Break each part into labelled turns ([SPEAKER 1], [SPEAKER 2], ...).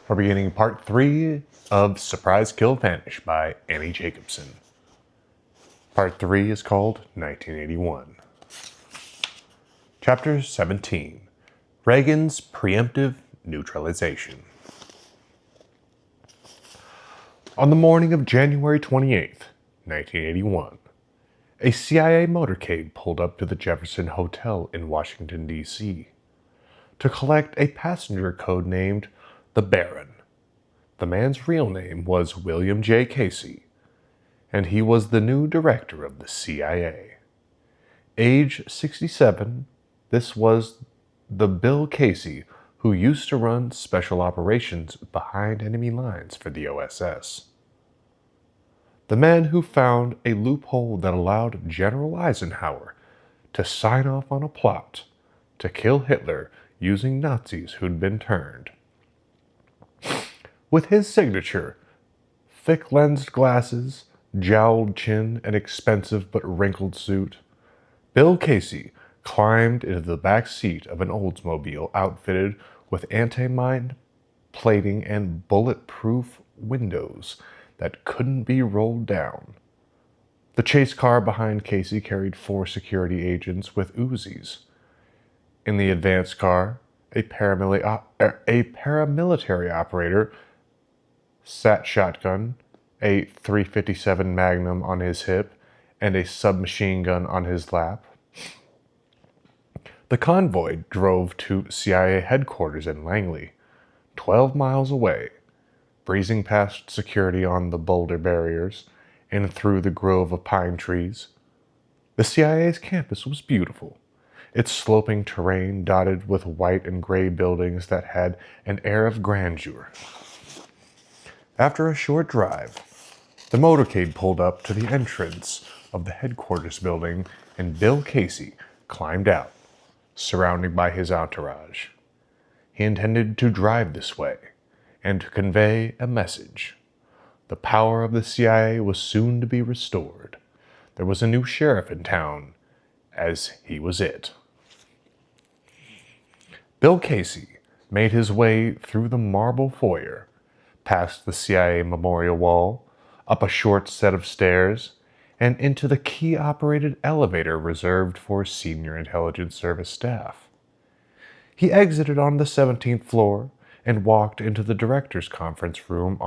[SPEAKER 1] We're beginning part 3 of Surprise Kill Vanish by Annie Jacobson. Part 3 is called 1981. Chapter 17, Reagan's Preemptive Neutralization. On the morning of January 28th, 1981, a CIA motorcade pulled up to the Jefferson Hotel in Washington, D.C. to collect a passenger codenamed the Baron. The man's real name was William J. Casey, and he was the new director of the CIA. Age 67, this was the Bill Casey who used to run special operations behind enemy lines for the OSS. The man who found a loophole that allowed General Eisenhower to sign off on a plot to kill Hitler using Nazis who'd been turned. With his signature, thick-lensed glasses, jowled chin, and expensive but wrinkled suit, Bill Casey climbed into the back seat of an Oldsmobile outfitted with anti-mine plating and bulletproof windows that couldn't be rolled down. The chase car behind Casey carried 4 security agents with Uzis. In the advance car, a paramilitary operator sat shotgun, a .357 Magnum on his hip, and a submachine gun on his lap. The convoy drove to CIA headquarters in Langley, 12 miles away, breezing past security on the boulder barriers and through the grove of pine trees. The CIA's campus was beautiful, its sloping terrain dotted with white and gray buildings that had an air of grandeur. After a short drive, the motorcade pulled up to the entrance of the headquarters building, and Bill Casey climbed out, surrounded by his entourage. He intended to drive this way and to convey a message. The power of the CIA was soon to be restored. There was a new sheriff in town, as he was it. Bill Casey made his way through the marble foyer, past the CIA memorial wall, up a short set of stairs, and into the key-operated elevator reserved for senior intelligence service staff. He exited on the 17th floor and walked into the director's conference room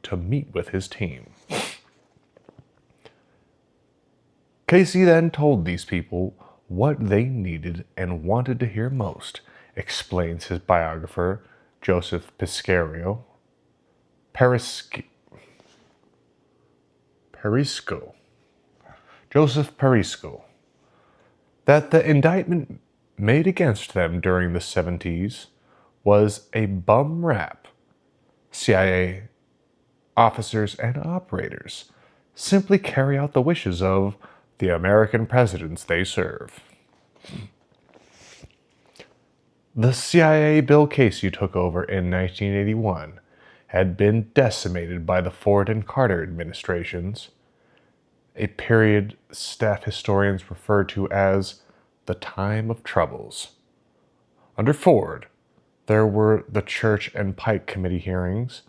[SPEAKER 1] to meet with his team. Casey then told these people what they needed and wanted to hear most, explains his biographer, Joseph Perisco, that the indictment made against them during the 70s was a bum rap. CIA officers and operators simply carry out the wishes of the American presidents they serve. The CIA Bill Casey took over in 1981 had been decimated by the Ford and Carter administrations, a period staff historians refer to as the Time of Troubles. Under Ford, there were the Church and Pike Committee hearings.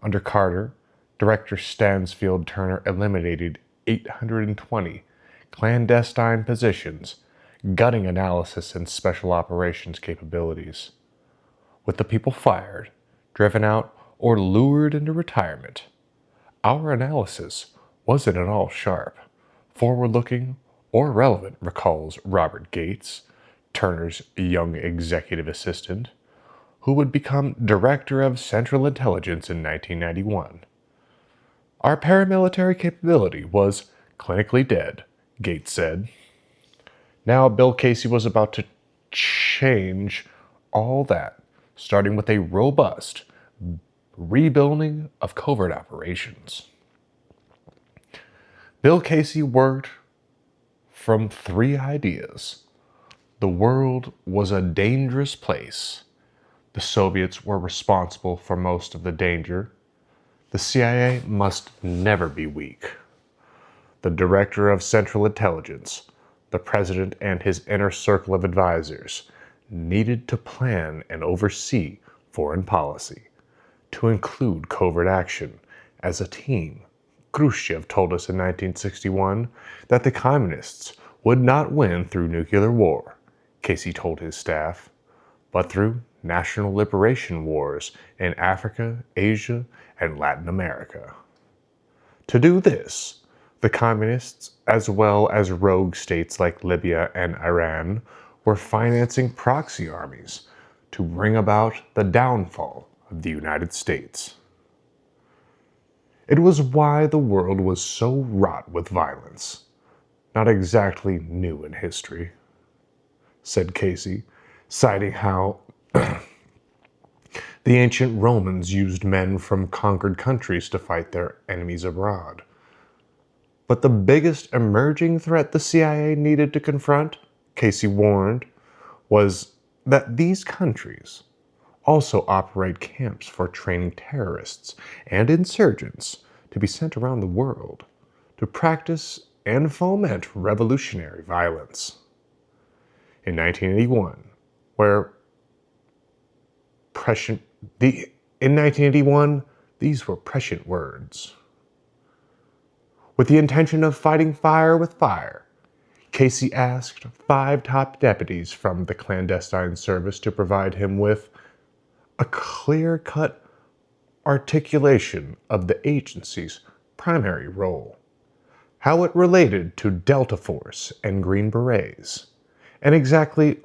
[SPEAKER 1] Under Carter, Director Stansfield Turner eliminated 820 clandestine positions, gutting analysis and special operations capabilities. With the people fired, driven out, or lured into retirement, our analysis wasn't at all sharp, forward-looking, or relevant, recalls Robert Gates, Turner's young executive assistant, who would become Director of Central Intelligence in 1991. Our paramilitary capability was clinically dead, Gates said. Now Bill Casey was about to change all that, starting with a robust rebuilding of covert operations. Bill Casey worked from 3 ideas. The world was a dangerous place. The Soviets were responsible for most of the danger. The CIA must never be weak. The Director of Central Intelligence, the President and his inner circle of advisors, needed to plan and oversee foreign policy, to include covert action as a team. Khrushchev told us in 1961 that the communists would not win through nuclear war, Casey told his staff, but through national liberation wars in Africa, Asia, and Latin America. To do this, the communists, as well as rogue states like Libya and Iran, were financing proxy armies to bring about the downfall of the United States. It was why the world was so wrought with violence. Not exactly new in history, said Casey, citing how the ancient Romans used men from conquered countries to fight their enemies abroad. But the biggest emerging threat the CIA needed to confront, Casey warned, was that these countries also operate camps for training terrorists and insurgents to be sent around the world to practice and foment revolutionary violence. In 1981, these were prescient words. With the intention of fighting fire with fire, Casey asked 5 top deputies from the clandestine service to provide him with a clear-cut articulation of the agency's primary role, how it related to Delta Force and Green Berets, and exactly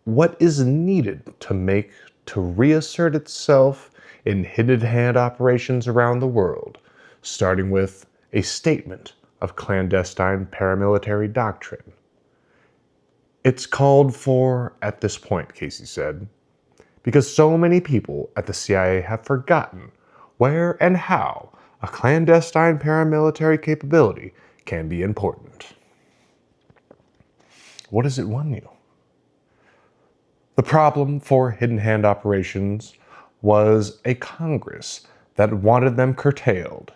[SPEAKER 1] what is needed to reassert itself in hidden-hand operations around the world, starting with a statement of clandestine paramilitary doctrine. It's called for at this point, Casey said, because so many people at the CIA have forgotten where and how a clandestine paramilitary capability can be important. What does it won you? The problem for hidden hand operations was a Congress that wanted them curtailed.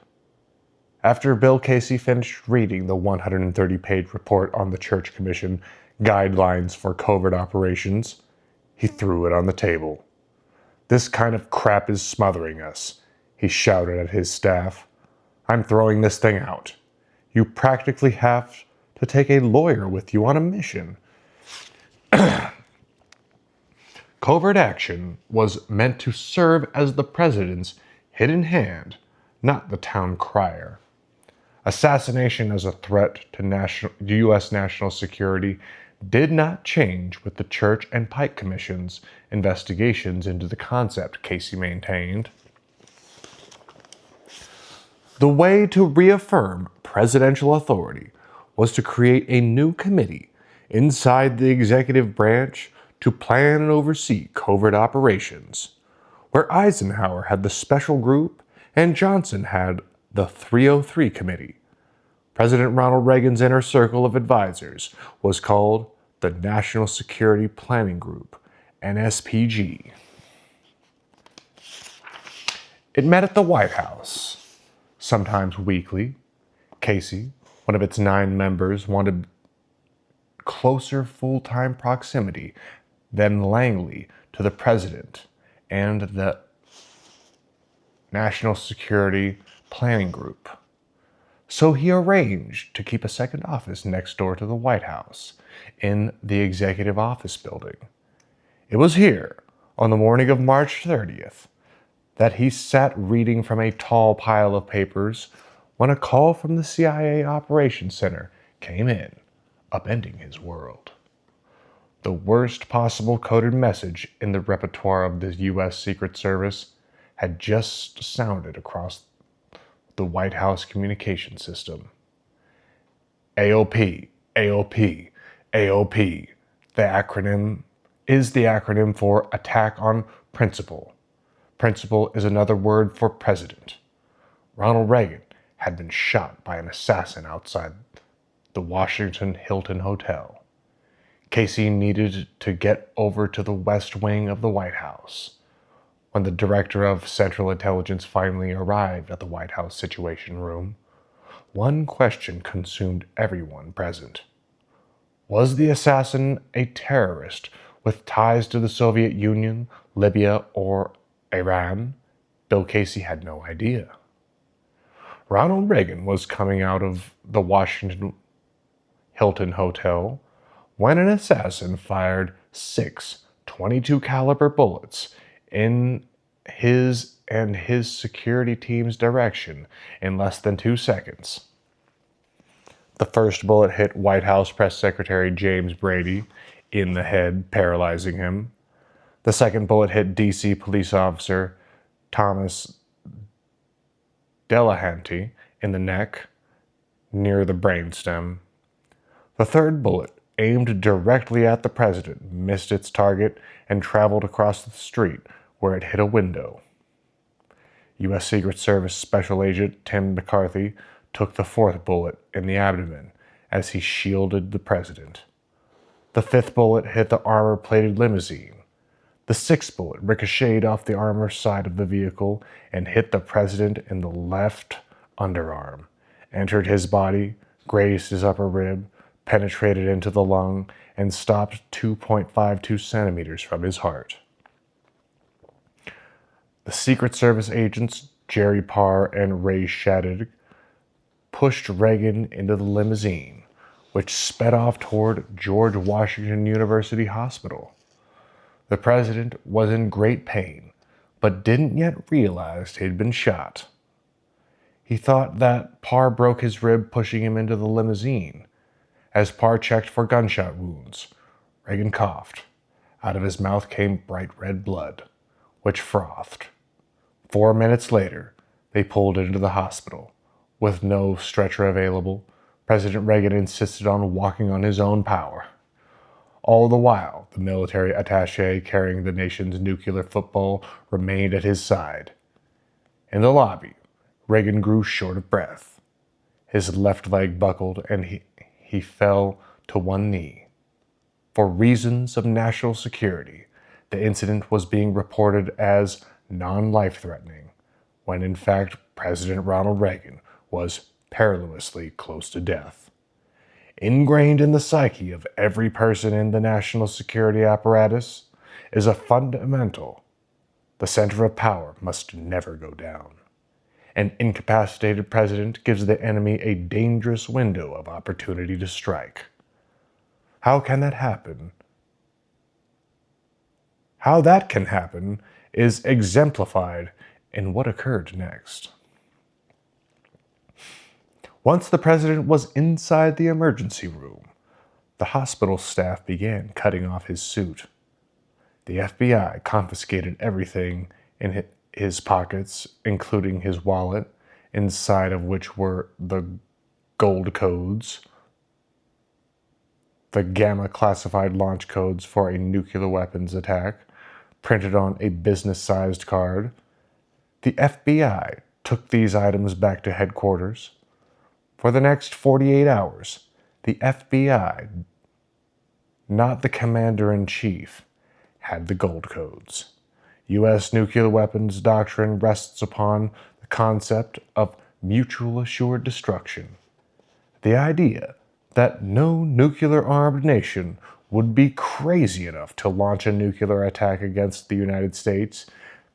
[SPEAKER 1] After Bill Casey finished reading the 130-page report on the Church Commission Guidelines for Covert Operations, he threw it on the table. "This kind of crap is smothering us," he shouted at his staff. "I'm throwing this thing out. You practically have to take a lawyer with you on a mission." Covert action was meant to serve as the president's hidden hand, not the town crier. Assassination as a threat to U.S. national security did not change with the Church and Pike Commission's investigations into the concept, Casey maintained. The way to reaffirm presidential authority was to create a new committee inside the executive branch to plan and oversee covert operations, where Eisenhower had the special group and Johnson had the 303 Committee. President Ronald Reagan's inner circle of advisors was called the National Security Planning Group, NSPG. It met at the White House, sometimes weekly. Casey, one of its 9 members, wanted closer full-time proximity than Langley to the president and the National Security Planning Group. So he arranged to keep a second office next door to the White House, in the Executive Office Building. It was here, on the morning of March 30th, that he sat reading from a tall pile of papers when a call from the CIA Operations Center came in, upending his world. The worst possible coded message in the repertoire of the U.S. Secret Service had just sounded across the White House communication system. AOP, AOP, AOP. The acronym is the acronym for Attack on Principle. Principle is another word for president. Ronald Reagan had been shot by an assassin outside the Washington Hilton Hotel. Casey needed to get over to the West Wing of the White House. When the director of Central Intelligence finally arrived at the White House Situation Room, one question consumed everyone present. Was the assassin a terrorist With ties to the Soviet Union, Libya, or Iran, Bill Casey had no idea. Ronald Reagan was coming out of the Washington Hilton Hotel when an assassin fired 6 .22 caliber bullets in his and his security team's direction in less than 2 seconds. The first bullet hit White House Press Secretary James Brady in the head, paralyzing him. The second bullet hit D.C. police officer Thomas Delahanty in the neck, near the brainstem. The third bullet, aimed directly at the president, missed its target and traveled across the street, where it hit a window. U.S. Secret Service Special Agent Tim McCarthy took the fourth bullet in the abdomen as he shielded the president. The fifth bullet hit the armor-plated limousine. The sixth bullet ricocheted off the armor side of the vehicle and hit the president in the left underarm, entered his body, grazed his upper rib, penetrated into the lung, and stopped 2.52 centimeters from his heart. The Secret Service agents Jerry Parr and Ray Shadid pushed Reagan into the limousine, which sped off toward George Washington University Hospital. The president was in great pain, but didn't yet realize he'd been shot. He thought that Parr broke his rib pushing him into the limousine. As Parr checked for gunshot wounds, Reagan coughed. Out of his mouth came bright red blood, which frothed. 4 minutes later, they pulled into the hospital. With no stretcher available, President Reagan insisted on walking on his own power. All the while, the military attaché carrying the nation's nuclear football remained at his side. In the lobby, Reagan grew short of breath. His left leg buckled and he fell to one knee. For reasons of national security, the incident was being reported as non-life-threatening, when in fact President Ronald Reagan was perilously close to death. Ingrained in the psyche of every person in the national security apparatus is a fundamental: the center of power must never go down. An incapacitated president gives the enemy a dangerous window of opportunity to strike. How can that happen? How that can happen is exemplified in what occurred next. Once the president was inside the emergency room, the hospital staff began cutting off his suit. The FBI confiscated everything in his pockets, including his wallet, inside of which were the gold codes, the Gamma classified launch codes for a nuclear weapons attack, printed on a business-sized card. The FBI took these items back to headquarters. For the next 48 hours, the FBI, not the commander-in-chief, had the gold codes. U.S. nuclear weapons doctrine rests upon the concept of mutual assured destruction. The idea that no nuclear-armed nation would be crazy enough to launch a nuclear attack against the United States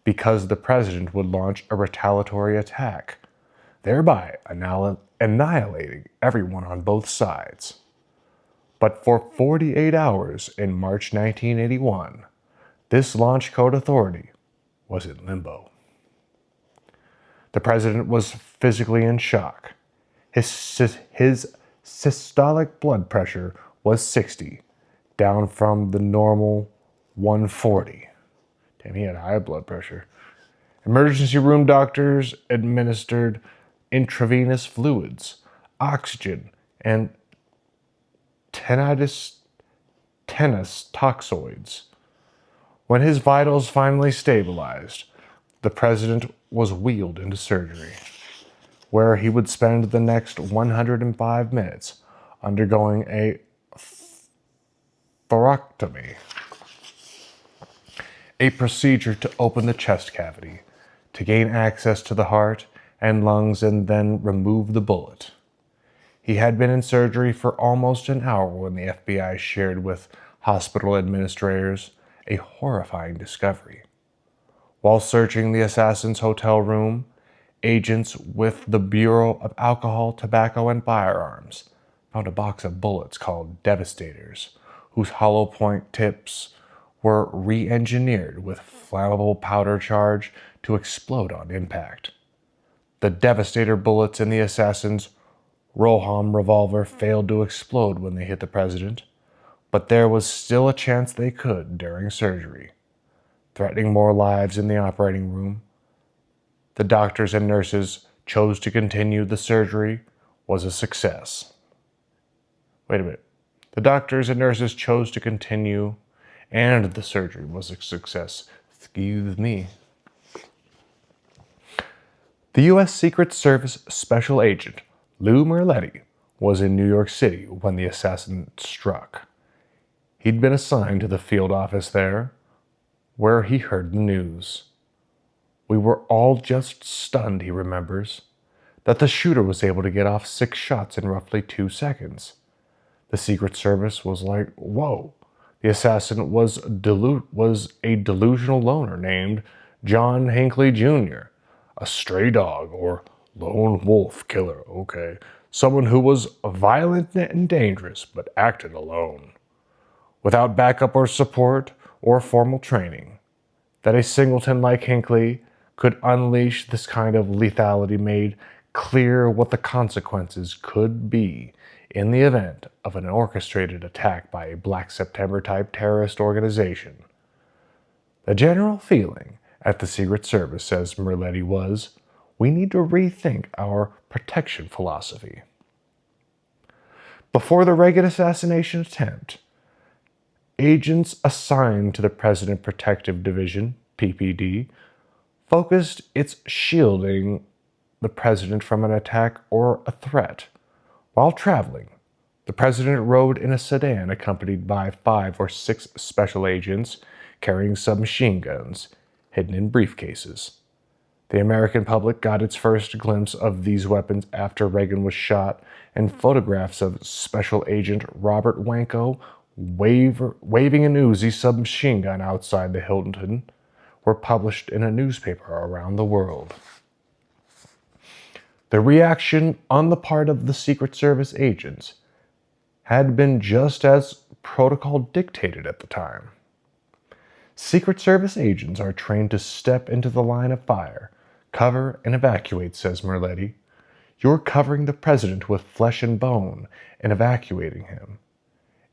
[SPEAKER 1] because the president would launch a retaliatory attack, thereby annihilating everyone on both sides. But for 48 hours in March 1981, this launch code authority was in limbo. The president was physically in shock. His systolic blood pressure was 60, down from the normal 140. Damn, he had high blood pressure. Emergency room doctors administered intravenous fluids, oxygen, and tennis toxoids. When his vitals finally stabilized, the president was wheeled into surgery, where he would spend the next 105 minutes undergoing a thoracotomy, a procedure to open the chest cavity, to gain access to the heart and lungs and then remove the bullet. He had been in surgery for almost an hour when the FBI shared with hospital administrators a horrifying discovery. While searching the assassin's hotel room, agents with the Bureau of Alcohol, Tobacco, and Firearms found a box of bullets called Devastators, whose hollow point tips were re-engineered with flammable powder charge to explode on impact. The Devastator bullets in the assassin's Roham revolver failed to explode when they hit the president, but there was still a chance they could during surgery, threatening more lives in the operating room. The doctors and nurses chose to continue. The surgery was a success. Wait a minute. The doctors and nurses chose to continue, and the surgery was a success. Excuse me. The U.S. Secret Service Special Agent Lou Merletti was in New York City when the assassin struck. He'd been assigned to the field office there, where he heard the news. We were all just stunned, he remembers, that the shooter was able to get off 6 shots in roughly 2 seconds. The Secret Service was like, whoa. The assassin was a delusional loner named John Hinckley Jr., a stray dog or lone wolf killer, okay. Someone who was violent and dangerous, but acted alone, without backup or support or formal training. That a singleton like Hinckley could unleash this kind of lethality made clear what the consequences could be in the event of an orchestrated attack by a Black September-type terrorist organization. The general feeling at the Secret Service, says Merletti, was, we need to rethink our protection philosophy. Before the Reagan assassination attempt, agents assigned to the President Protective Division, PPD, focused its shielding the president from an attack or a threat. While traveling, the president rode in a sedan accompanied by 5 or 6 special agents carrying submachine guns hidden in briefcases. The American public got its first glimpse of these weapons after Reagan was shot, and photographs of Special Agent Robert Wanko waving an Uzi submachine gun outside the Hilton were published in a newspaper around the world. The reaction on the part of the Secret Service agents had been just as protocol dictated at the time. Secret Service agents are trained to step into the line of fire, cover, and evacuate, says Merletti. You're covering the president with flesh and bone and evacuating him.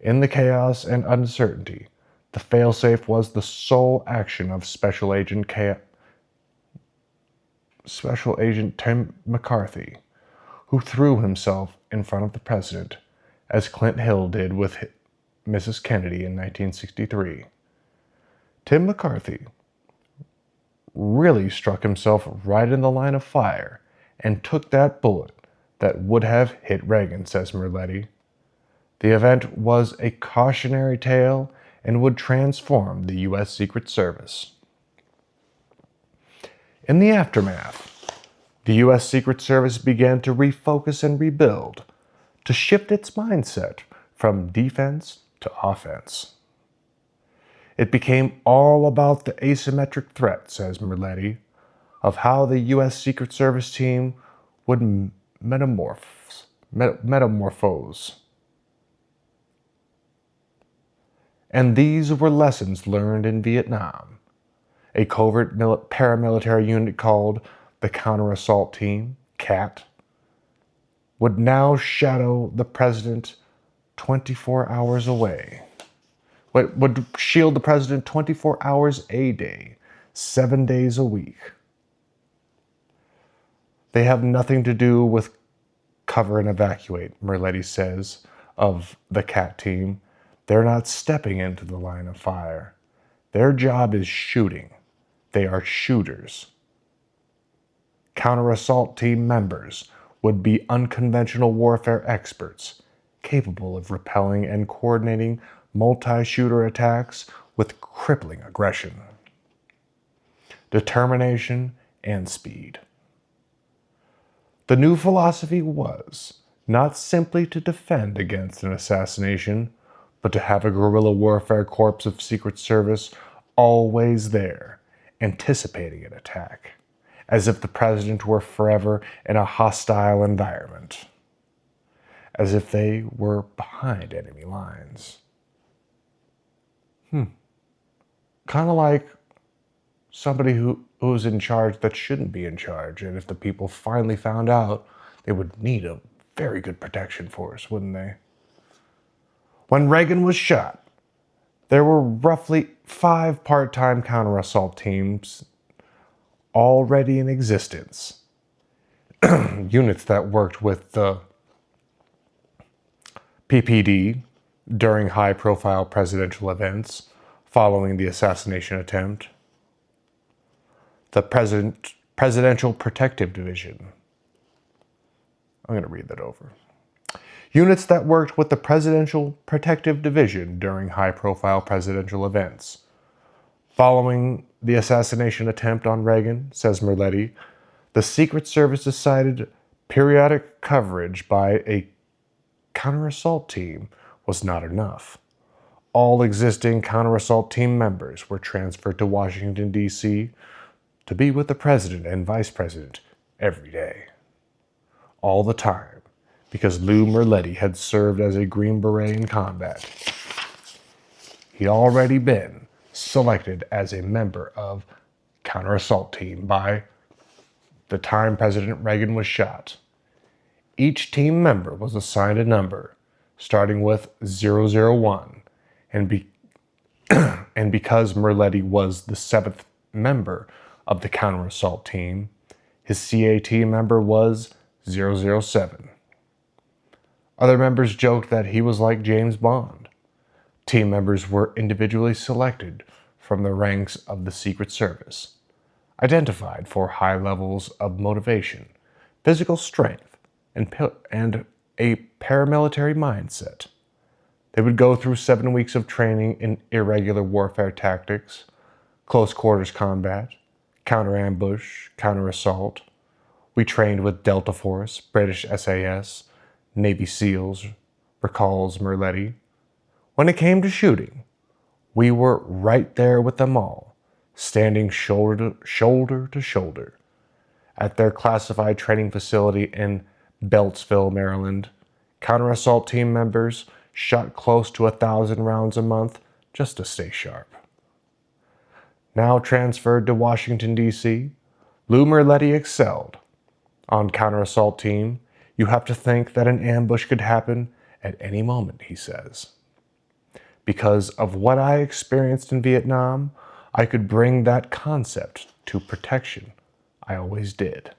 [SPEAKER 1] In the chaos and uncertainty, the failsafe was the sole action of Special Agent Tim McCarthy, who threw himself in front of the president, as Clint Hill did with Mrs. Kennedy in 1963. Tim McCarthy really struck himself right in the line of fire and took that bullet that would have hit Reagan, says Merletti. The event was a cautionary tale and would transform the U.S. Secret Service. In the aftermath, the U.S. Secret Service began to refocus and rebuild, to shift its mindset from defense to offense. It became all about the asymmetric threat, says Merletti, of how the U.S. Secret Service team would metamorphose. And these were lessons learned in Vietnam. A covert paramilitary unit called the Counter-Assault Team, CAT, would now shadow the president 24 hours away. Would shield the president 24 hours a day, 7 days a week. They have nothing to do with cover and evacuate, Merletti says of the CAT team. They're not stepping into the line of fire. Their job is shooting. They are shooters. Counter-assault team members would be unconventional warfare experts, capable of repelling and coordinating multi-shooter attacks with crippling aggression, determination, and speed. The new philosophy was not simply to defend against an assassination, but to have a guerrilla warfare corps of Secret Service always there, anticipating an attack, as if the president were forever in a hostile environment, as if they were behind enemy lines. Kind of like somebody who's in charge that shouldn't be in charge, and if the people finally found out, they would need a very good protection force, wouldn't they? When Reagan was shot, there were roughly 5 part-time counter-assault teams already in existence. Units that worked with the PPD during high-profile presidential events following the assassination attempt. The Presidential Protective Division. I'm going to read that over. Units that worked with the Presidential Protective Division during high-profile presidential events. Following the assassination attempt on Reagan, says Merletti, the Secret Service decided periodic coverage by a counter-assault team was not enough. All existing counter-assault team members were transferred to Washington, D.C. to be with the president and vice president every day. All the time, because Lou Merletti had served as a Green Beret in combat. He'd already been selected as a member of counter-assault team by the time President Reagan was shot. Each team member was assigned a number, starting with 001, and because Merletti was the 7th member of the counter-assault team, his CAT member was 007. Other members joked that he was like James Bond. Team members were individually selected from the ranks of the Secret Service, identified for high levels of motivation, physical strength, and a paramilitary mindset. They would go through 7 weeks of training in irregular warfare tactics, close quarters combat, counter-ambush, counter-assault. We trained with Delta Force, British SAS, Navy SEALs, recalls Merletti. When it came to shooting, we were right there with them all, standing shoulder to shoulder. At their classified training facility in Beltsville, Maryland, counter-assault team members shot close to 1,000 rounds a month just to stay sharp. Now transferred to Washington, D.C., Lou Merletti excelled. On counter-assault team, you have to think that an ambush could happen at any moment, he says. Because of what I experienced in Vietnam, I could bring that concept to protection. I always did.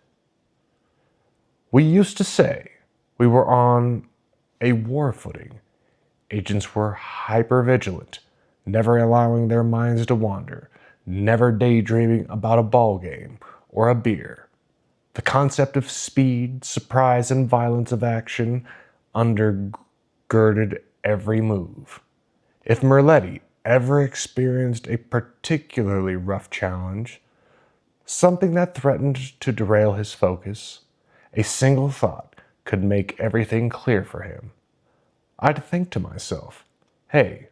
[SPEAKER 1] We used to say we were on a war footing. Agents were hyper-vigilant, never allowing their minds to wander, never daydreaming about a ball game or a beer. The concept of speed, surprise, and violence of action undergirded every move. If Merletti ever experienced a particularly rough challenge, something that threatened to derail his focus, a single thought could make everything clear for him. I'd think to myself, hey,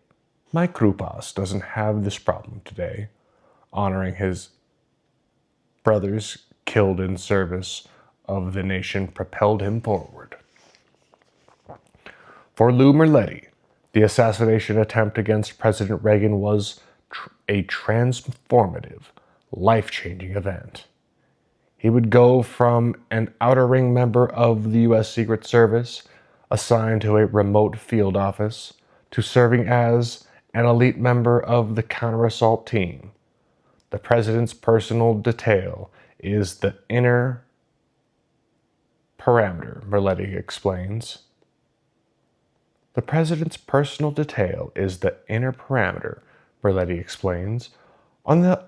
[SPEAKER 1] my crew boss doesn't have this problem today, honoring his brothers killed in service of the nation propelled him forward. For Lou Merletti, the assassination attempt against President Reagan was a transformative, life-changing event. He would go from an outer ring member of the U.S. Secret Service, assigned to a remote field office, to serving as an elite member of the counter-assault team. The president's personal detail is the inner parameter, Merletti explains. The president's personal detail is the inner parameter, Merletti explains. On the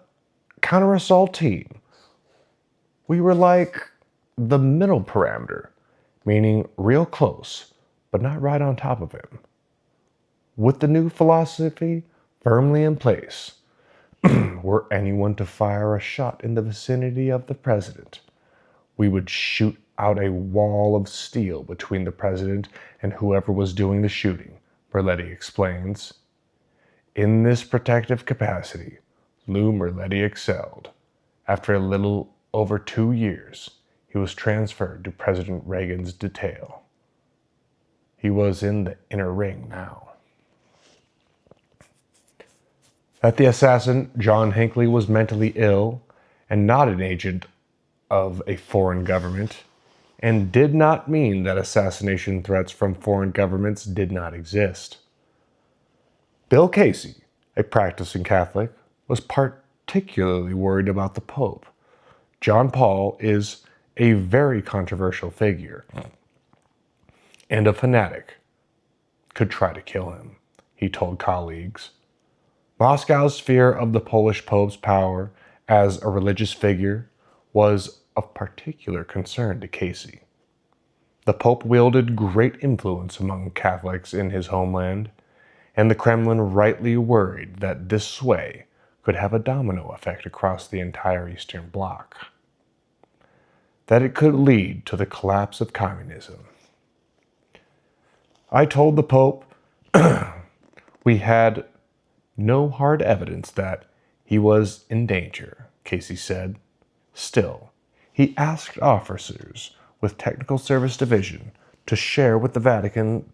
[SPEAKER 1] counter-assault team, we were like the middle parameter, meaning real close, but not right on top of him. With the new philosophy firmly in place, were anyone to fire a shot in the vicinity of the president, we would shoot out a wall of steel between the president and whoever was doing the shooting, Merletti explains. In this protective capacity, Lou Merletti excelled. After a little over 2 years, he was transferred to President Reagan's detail. He was in the inner ring now. That the assassin, John Hinckley, was mentally ill and not an agent of a foreign government, and did not mean that assassination threats from foreign governments did not exist. Bill Casey, a practicing Catholic, was particularly worried about the Pope. John Paul is a very controversial figure, and a fanatic could try to kill him, he told colleagues. Moscow's fear of the Polish Pope's power as a religious figure was of particular concern to Casey. The Pope wielded great influence among Catholics in his homeland, and the Kremlin rightly worried that this sway could have a domino effect across the entire Eastern Bloc, that it could lead to the collapse of communism. I told the Pope we had no hard evidence that he was in danger, Casey said. Still, he asked officers with Technical Service Division to share with the Vatican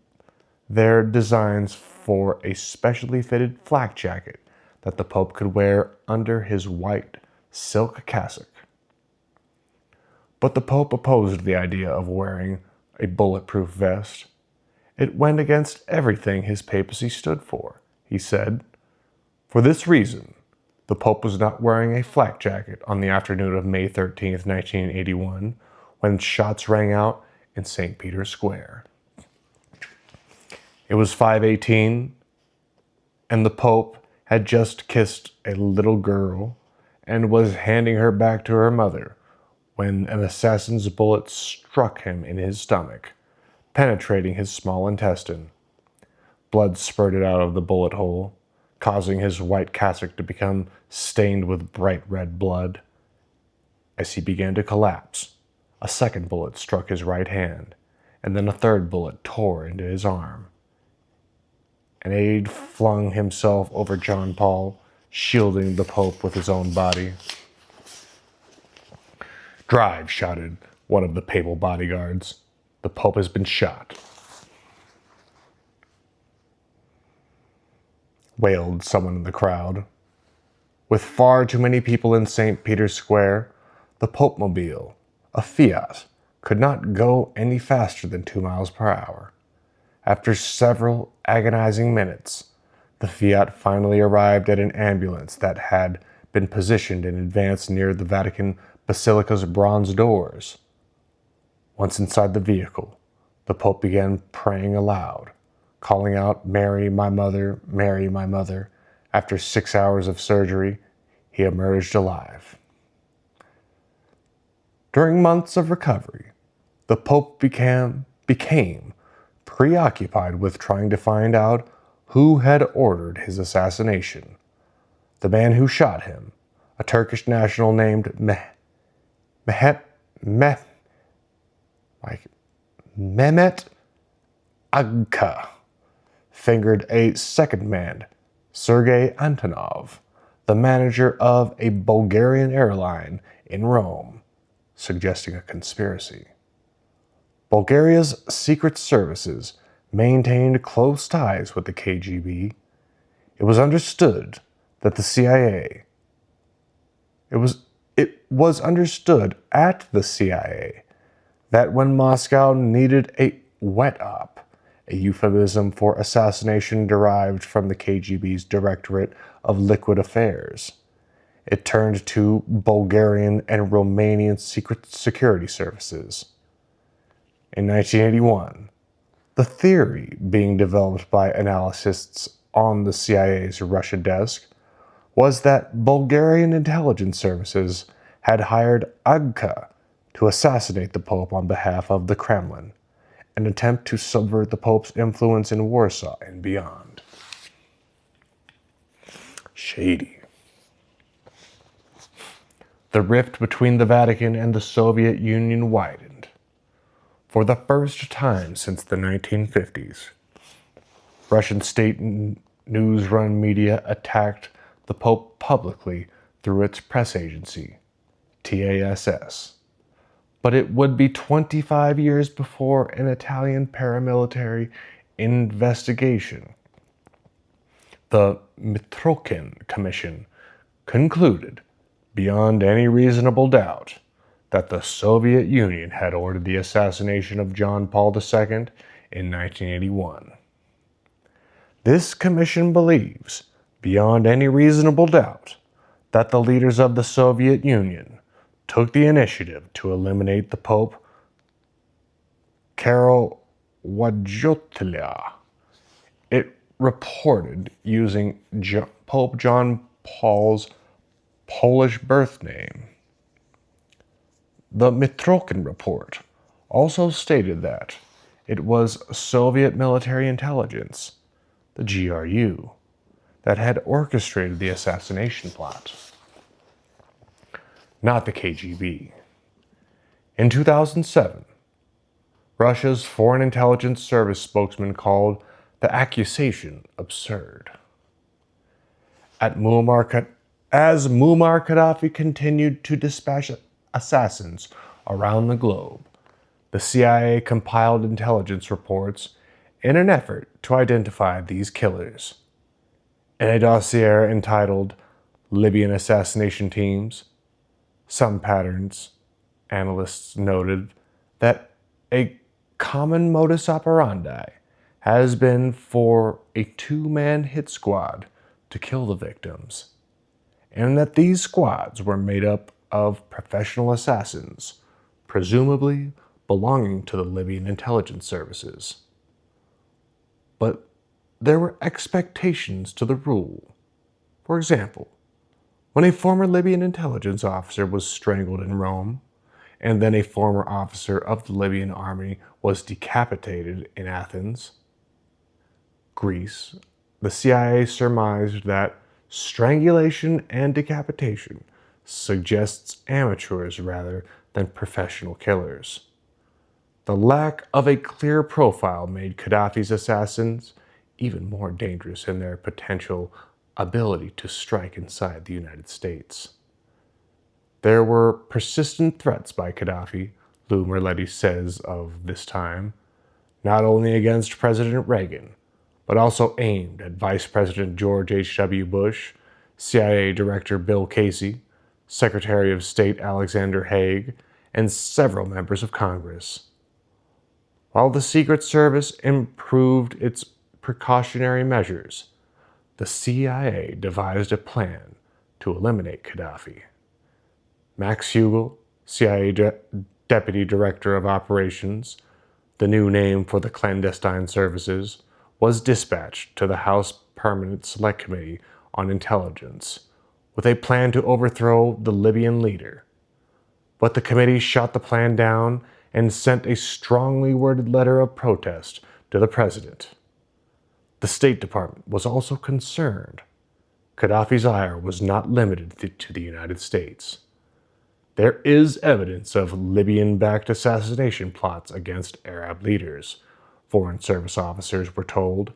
[SPEAKER 1] their designs for a specially fitted flak jacket that the Pope could wear under his white silk cassock. But the Pope opposed the idea of wearing a bulletproof vest. It went against everything his papacy stood for, he said. For this reason, the Pope was not wearing a flak jacket on the afternoon of May 13, 1981, when shots rang out in St. Peter's Square. It was 5:18, and the Pope had just kissed a little girl and was handing her back to her mother when an assassin's bullet struck him in his stomach, penetrating his small intestine. Blood spurted out of the bullet hole, causing his white cassock to become stained with bright red blood. As he began to collapse, a second bullet struck his right hand, and then a third bullet tore into his arm. An aide flung himself over John Paul, shielding the Pope with his own body. "Drive," shouted one of the papal bodyguards. "The Pope has been shot," wailed someone in the crowd. With far too many people in St. Peter's Square, the Pope-mobile, a Fiat, could not go any faster than 2 miles per hour. After several agonizing minutes, the Fiat finally arrived at an ambulance that had been positioned in advance near the Vatican Basilica's bronze doors. Once inside the vehicle, the Pope began praying aloud, calling out, "Mary, my mother, Mary, my mother." After 6 hours of surgery, he emerged alive. During months of recovery, the Pope became preoccupied with trying to find out who had ordered his assassination. The man who shot him, a Turkish national named Mehmet Agca, fingered a second man, Sergei Antonov, the manager of a Bulgarian airline in Rome, suggesting a conspiracy. Bulgaria's secret services maintained close ties with the KGB. It was understood that the CIA It was understood at the CIA that when Moscow needed a wet-op, a euphemism for assassination derived from the KGB's Directorate of Liquid Affairs, it turned to Bulgarian and Romanian secret security services. In 1981, the theory being developed by analysts on the CIA's Russia desk was that Bulgarian intelligence services had hired Agca to assassinate the Pope on behalf of the Kremlin, an attempt to subvert the Pope's influence in Warsaw and beyond. Shady. The rift between the Vatican and the Soviet Union widened. For the first time since the 1950s, Russian state news-run media attacked the Pope publicly through its press agency, TASS. But it would be 25 years before an Italian paramilitary investigation, the Mitrokhin Commission, concluded, beyond any reasonable doubt, that the Soviet Union had ordered the assassination of John Paul II in 1981. This commission believes, beyond any reasonable doubt, that the leaders of the Soviet Union took the initiative to eliminate the Pope Karol Wojtyla. It reported using Pope John Paul's Polish birth name. The Mitrokhin report also stated that it was Soviet military intelligence, the GRU, that had orchestrated the assassination plot, not the KGB. In 2007, Russia's Foreign Intelligence Service spokesman called the accusation absurd. As Muammar Gaddafi continued to dispatch assassins around the globe, the CIA compiled intelligence reports in an effort to identify these killers. In a dossier entitled Libyan Assassination Teams, Some Patterns, analysts noted that a common modus operandi has been for a two-man hit squad to kill the victims, and that these squads were made up of professional assassins, presumably belonging to the Libyan intelligence services. But there were expectations to the rule. For example, when a former Libyan intelligence officer was strangled in Rome, and then a former officer of the Libyan army was decapitated in Athens, Greece, the CIA surmised that strangulation and decapitation suggests amateurs rather than professional killers. The lack of a clear profile made Gaddafi's assassins even more dangerous in their potential ability to strike inside the United States. There were persistent threats by Gaddafi, Lou Merletti says of this time, not only against President Reagan, but also aimed at Vice President George H.W. Bush, CIA Director Bill Casey, Secretary of State Alexander Haig, and several members of Congress. While the Secret Service improved its precautionary measures, the CIA devised a plan to eliminate Gaddafi. Max Hugel, CIA Deputy Director of Operations, the new name for the clandestine services, was dispatched to the House Permanent Select Committee on Intelligence with a plan to overthrow the Libyan leader. But the committee shot the plan down and sent a strongly worded letter of protest to the president. The State Department was also concerned. Gaddafi's ire was not limited to the United States. There is evidence of Libyan-backed assassination plots against Arab leaders, Foreign Service officers were told,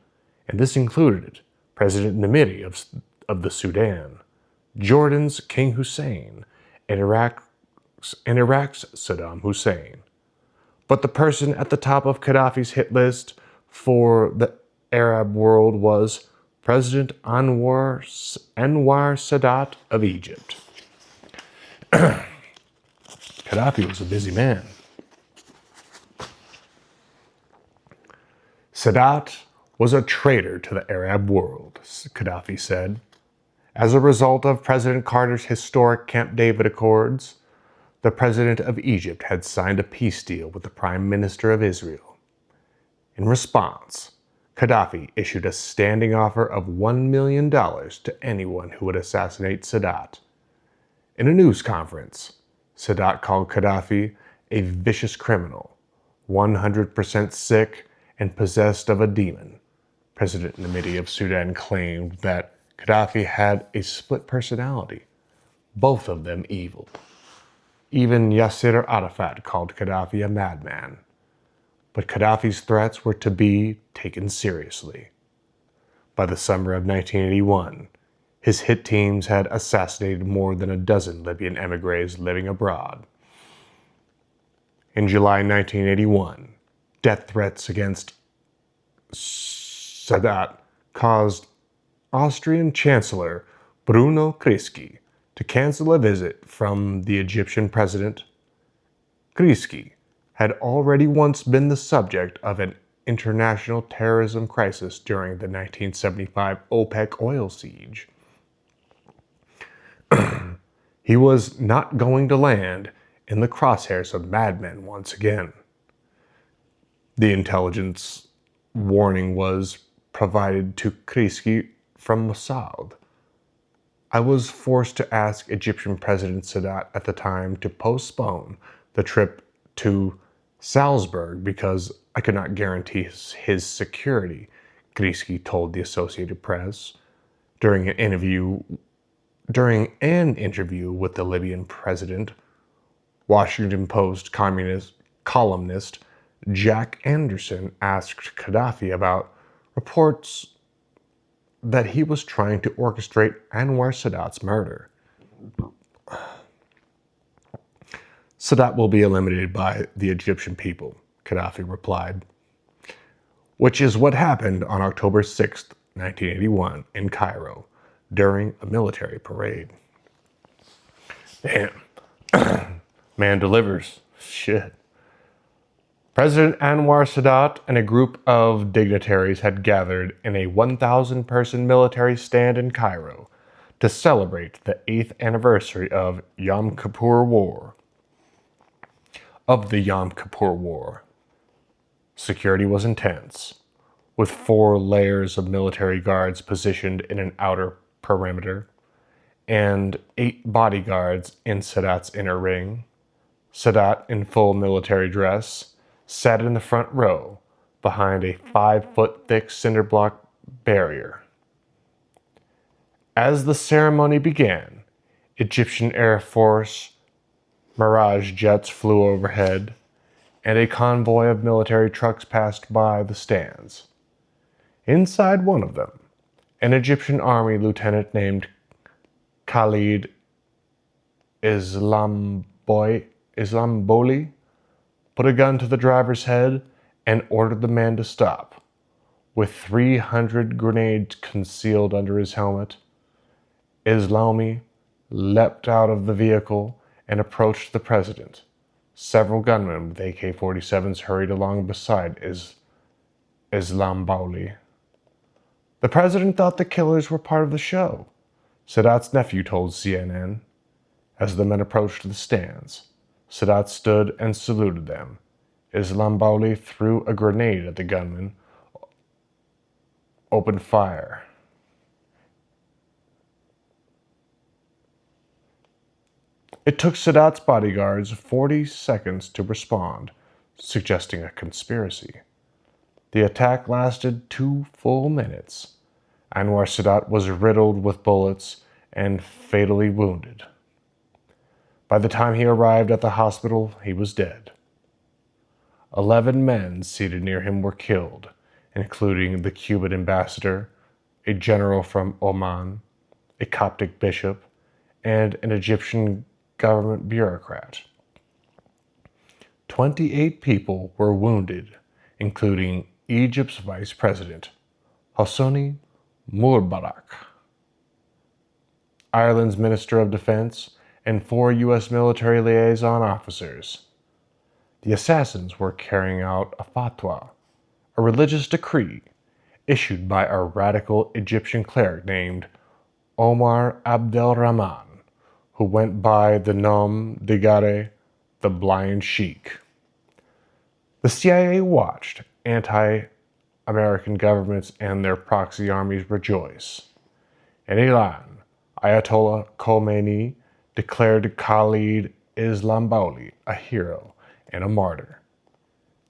[SPEAKER 1] and this included President Namidi of the Sudan, Jordan's King Hussein, and Iraq's Saddam Hussein. But the person at the top of Gaddafi's hit list for the Arab world was President Anwar Sadat of Egypt. Gaddafi was a busy man. Sadat was a traitor to the Arab world, Gaddafi said. As a result of President Carter's historic Camp David Accords, the president of Egypt had signed a peace deal with the Prime Minister of Israel. In response, Gaddafi issued a standing offer of $1 million to anyone who would assassinate Sadat. In a news conference, Sadat called Gaddafi a vicious criminal, 100% sick and possessed of a demon. President Namidi of Sudan claimed that Gaddafi had a split personality, both of them evil. Even Yasser Arafat called Gaddafi a madman. But Gaddafi's threats were to be taken seriously. By the summer of 1981, his hit teams had assassinated more than a dozen Libyan emigres living abroad. In July 1981, death threats against Sadat caused Austrian Chancellor Bruno Kreisky to cancel a visit from the Egyptian president. Kreisky had already once been the subject of an international terrorism crisis during the 1975 OPEC oil siege. He was not going to land in the crosshairs of madmen once again. The intelligence warning was provided to Kreisky from Mossad. I was forced to ask Egyptian President Sadat at the time to postpone the trip to Salzburg because I could not guarantee his security, Kreisky told the Associated Press during an interview with the Libyan president. Washington Post columnist Jack Anderson asked Gaddafi about reports that he was trying to orchestrate Anwar Sadat's murder. Sadat will be eliminated by the Egyptian people, Gaddafi replied, which is what happened on October 6, 1981, in Cairo during a military parade. Damn. Man delivers. Shit. President Anwar Sadat and a group of dignitaries had gathered in a 1,000-person military stand in Cairo to celebrate the 8th anniversary of the Yom Kippur War. Security was intense, with 4 layers of military guards positioned in an outer perimeter and 8 bodyguards in Sadat's inner ring. Sadat, in full military dress, sat in the front row behind a 5-foot-thick cinder block barrier. As the ceremony began, Egyptian Air Force Mirage jets flew overhead, and a convoy of military trucks passed by the stands. Inside one of them, an Egyptian army lieutenant named Khalid Islamboli put a gun to the driver's head and ordered the man to stop. With 300 grenades concealed under his helmet, Islami leapt out of the vehicle and approached the president. Several gunmen with AK-47s hurried along beside Islamboli. The president thought the killers were part of the show, Sadat's nephew told CNN. As the men approached the stands, Sadat stood and saluted them. Islamboli threw a grenade at the gunman, opened fire. It took Sadat's bodyguards 40 seconds to respond, suggesting a conspiracy. The attack lasted 2 full minutes. Anwar Sadat was riddled with bullets and fatally wounded. By the time he arrived at the hospital, he was dead. 11 men seated near him were killed, including the Cuban ambassador, a general from Oman, a Coptic bishop, and an Egyptian government bureaucrat. 28 people were wounded, including Egypt's vice president, Hosni Mubarak, Ireland's Minister of Defense, and 4 U.S. military liaison officers. The assassins were carrying out a fatwa, a religious decree issued by a radical Egyptian cleric named Omar Abdelrahman, who went by the nom de guerre, the Blind Sheik. The CIA watched anti-American governments and their proxy armies rejoice. In Iran, Ayatollah Khomeini declared Khalid Islamboli a hero and a martyr.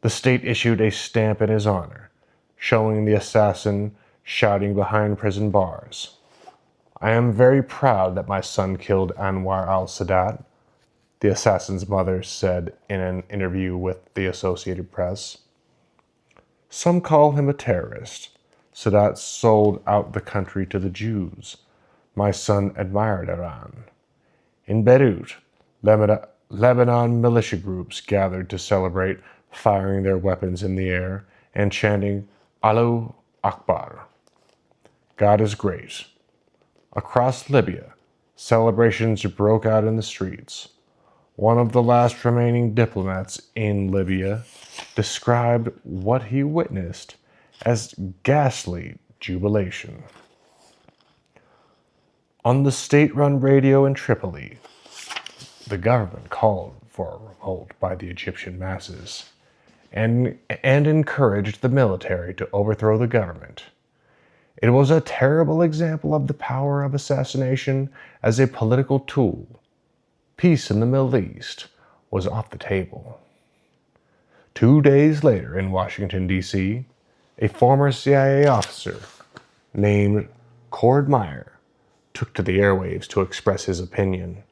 [SPEAKER 1] The state issued a stamp in his honor, showing the assassin shouting behind prison bars, "I am very proud that my son killed Anwar al-Sadat," the assassin's mother said in an interview with the Associated Press. Some call him a terrorist. Sadat sold out the country to the Jews. My son admired Iran. In Beirut, Lebanon militia groups gathered to celebrate, firing their weapons in the air and chanting Allahu Akbar. God is great. Across Libya, celebrations broke out in the streets. One of the last remaining diplomats in Libya described what he witnessed as ghastly jubilation. On the state-run radio in Tripoli, the government called for a revolt by the Egyptian masses and encouraged the military to overthrow the government. It was a terrible example of the power of assassination as a political tool. Peace in the Middle East was off the table. 2 days later in Washington, D.C., a former CIA officer named Cord Meyer took to the airwaves to express his opinion.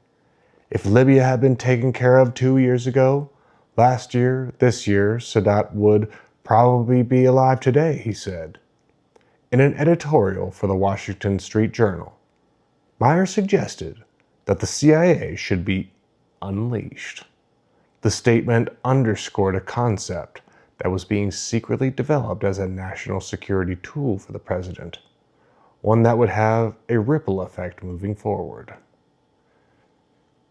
[SPEAKER 1] If Libya had been taken care of 2 years ago, last year, this year, Sadat would probably be alive today, he said. In an editorial for the Washington Street Journal, Meyer suggested that the CIA should be unleashed. The statement underscored a concept that was being secretly developed as a national security tool for the president, one that would have a ripple effect moving forward.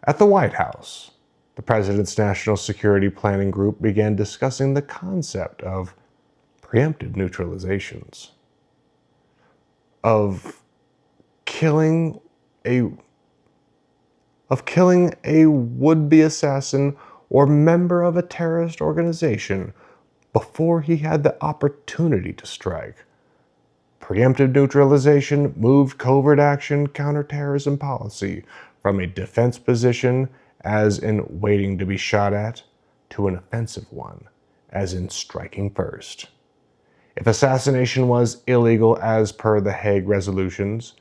[SPEAKER 1] At the White House, the president's National Security Planning Group began discussing the concept of preemptive neutralizations, of killing a would-be assassin or member of a terrorist organization before he had the opportunity to strike. Preemptive neutralization moved covert action counterterrorism policy from a defense position, as in waiting to be shot at, to an offensive one, as in striking first. If assassination was illegal as per the Hague resolutions,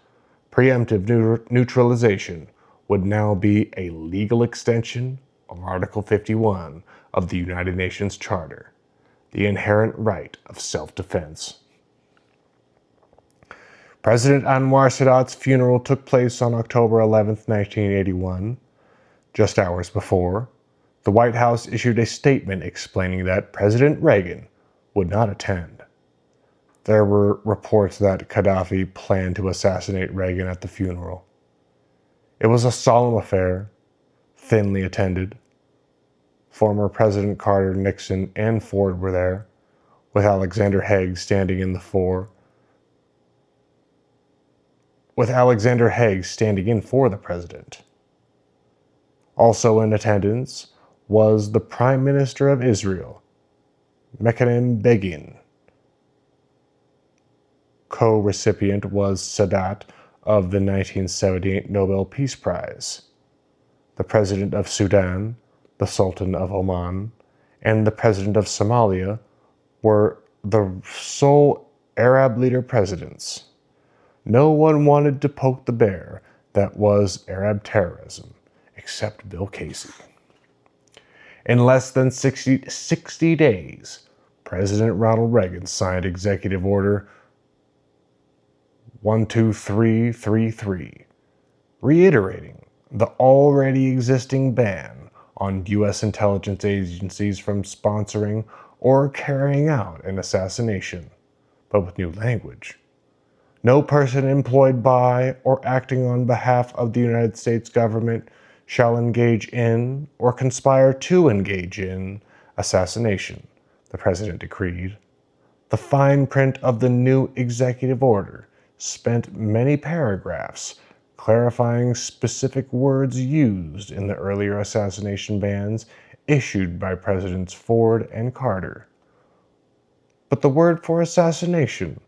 [SPEAKER 1] preemptive neutralization would now be a legal extension of Article 51 of the United Nations Charter, the inherent right of self-defense. President Anwar Sadat's funeral took place on October 11, 1981. Just hours before, the White House issued a statement explaining that President Reagan would not attend. There were reports that Gaddafi planned to assassinate Reagan at the funeral. It was a solemn affair, thinly attended. Former President Carter, Nixon, and Ford were there, with Alexander Haig standing in for the president. Also in attendance was the Prime Minister of Israel, Menachem Begin. Co-recipient was Sadat of the 1978 Nobel Peace Prize. The President of Sudan, the Sultan of Oman, and the President of Somalia were the sole Arab leader presidents. No one wanted to poke the bear that was Arab terrorism, except Bill Casey. In less than 60 days, President Ronald Reagan signed Executive Order 12333, reiterating the already existing ban on U.S. intelligence agencies from sponsoring or carrying out an assassination, but with new language. No person employed by or acting on behalf of the United States government shall engage in or conspire to engage in assassination, the President decreed. The fine print of the new executive order spent many paragraphs clarifying specific words used in the earlier assassination bans issued by Presidents Ford and Carter. But the word for assassination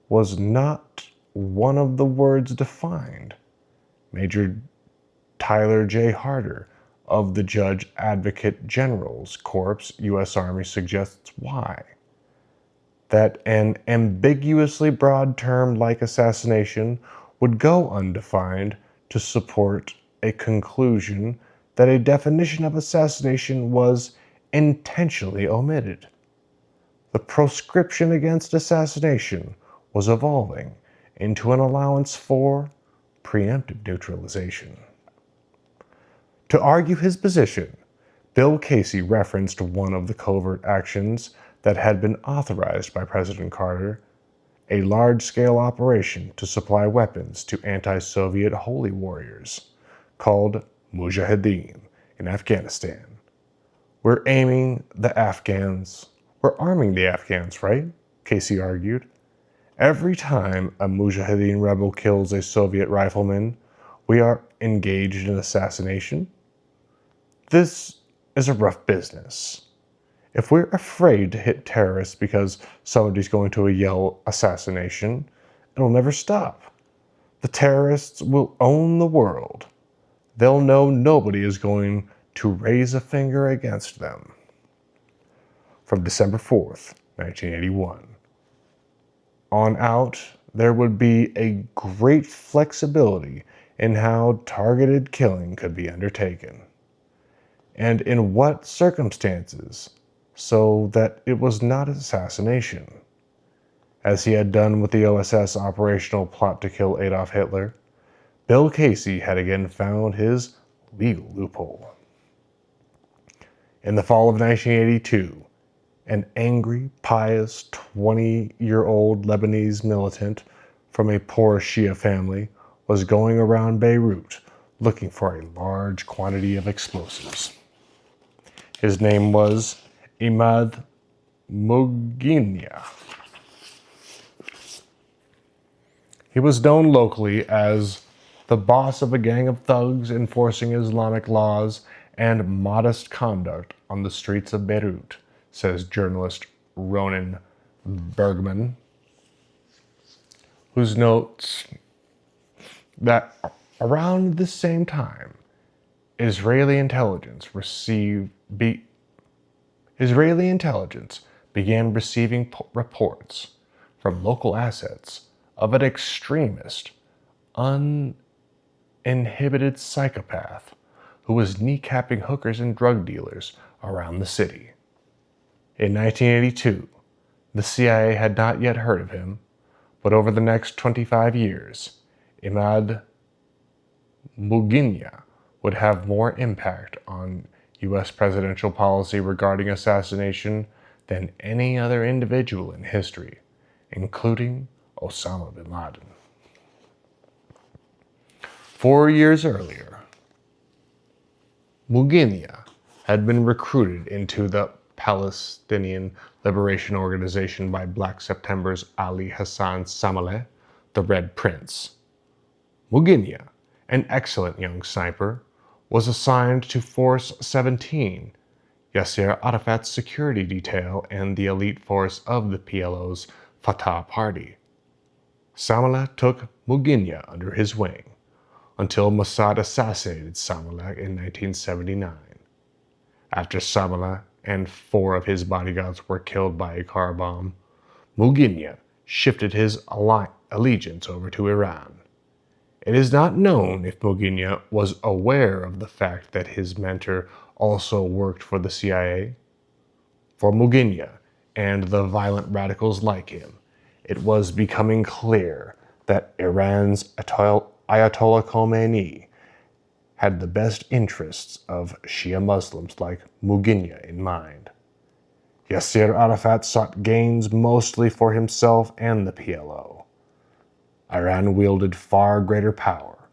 [SPEAKER 1] was not one of the words defined. Major Tyler J. Harder of the Judge Advocate General's Corps, U.S. Army, suggests why. That an ambiguously broad term like assassination would go undefined to support a conclusion that a definition of assassination was intentionally omitted. The proscription against assassination was evolving into an allowance for preemptive neutralization. To argue his position, Bill Casey referenced one of the covert actions that had been authorized by President Carter, a large-scale operation to supply weapons to anti-Soviet holy warriors called Mujahideen in Afghanistan. We're arming the Afghans, right? Casey argued. Every time a Mujahideen rebel kills a Soviet rifleman, we are engaged in assassination. This is a rough business. If we're afraid to hit terrorists because somebody's going to yell assassination, it'll never stop. The terrorists will own the world. They'll know nobody is going to raise a finger against them. From December 4th, 1981. On out, there would be a great flexibility in how targeted killing could be undertaken, and in what circumstances, so that it was not assassination. As he had done with the OSS operational plot to kill Adolf Hitler, Bill Casey had again found his legal loophole. In the fall of 1982, an angry, pious 20-year-old Lebanese militant from a poor Shia family was going around Beirut looking for a large quantity of explosives. His name was Imad Mughenia. He was known locally as the boss of a gang of thugs enforcing Islamic laws and modest conduct on the streets of Beirut, says journalist Ronan Bergman, who notes that around the same time, Israeli intelligence began receiving reports from local assets of an extremist, uninhibited psychopath who was kneecapping hookers and drug dealers around the city. In 1982, the CIA had not yet heard of him, but over the next 25 years, Imad Mughenia would have more impact on U.S. presidential policy regarding assassination than any other individual in history, including Osama bin Laden. 4 years earlier, Mughenia had been recruited into the Palestinian Liberation Organization by Black September's Ali Hassan Samaleh, the Red Prince. Mughenia, an excellent young sniper, was assigned to Force 17, Yasser Arafat's security detail and the elite force of the PLO's Fatah Party. Samaleh took Mughenia under his wing until Mossad assassinated Samaleh in 1979. After Samaleh and 4 of his bodyguards were killed by a car bomb, Mughenia shifted his allegiance over to Iran. It is not known if Mughenia was aware of the fact that his mentor also worked for the CIA. For Mughenia and the violent radicals like him, it was becoming clear that Iran's Ayatollah Khomeini had the best interests of Shia Muslims like Mughenia in mind. Yasser Arafat sought gains mostly for himself and the PLO. Iran wielded far greater power.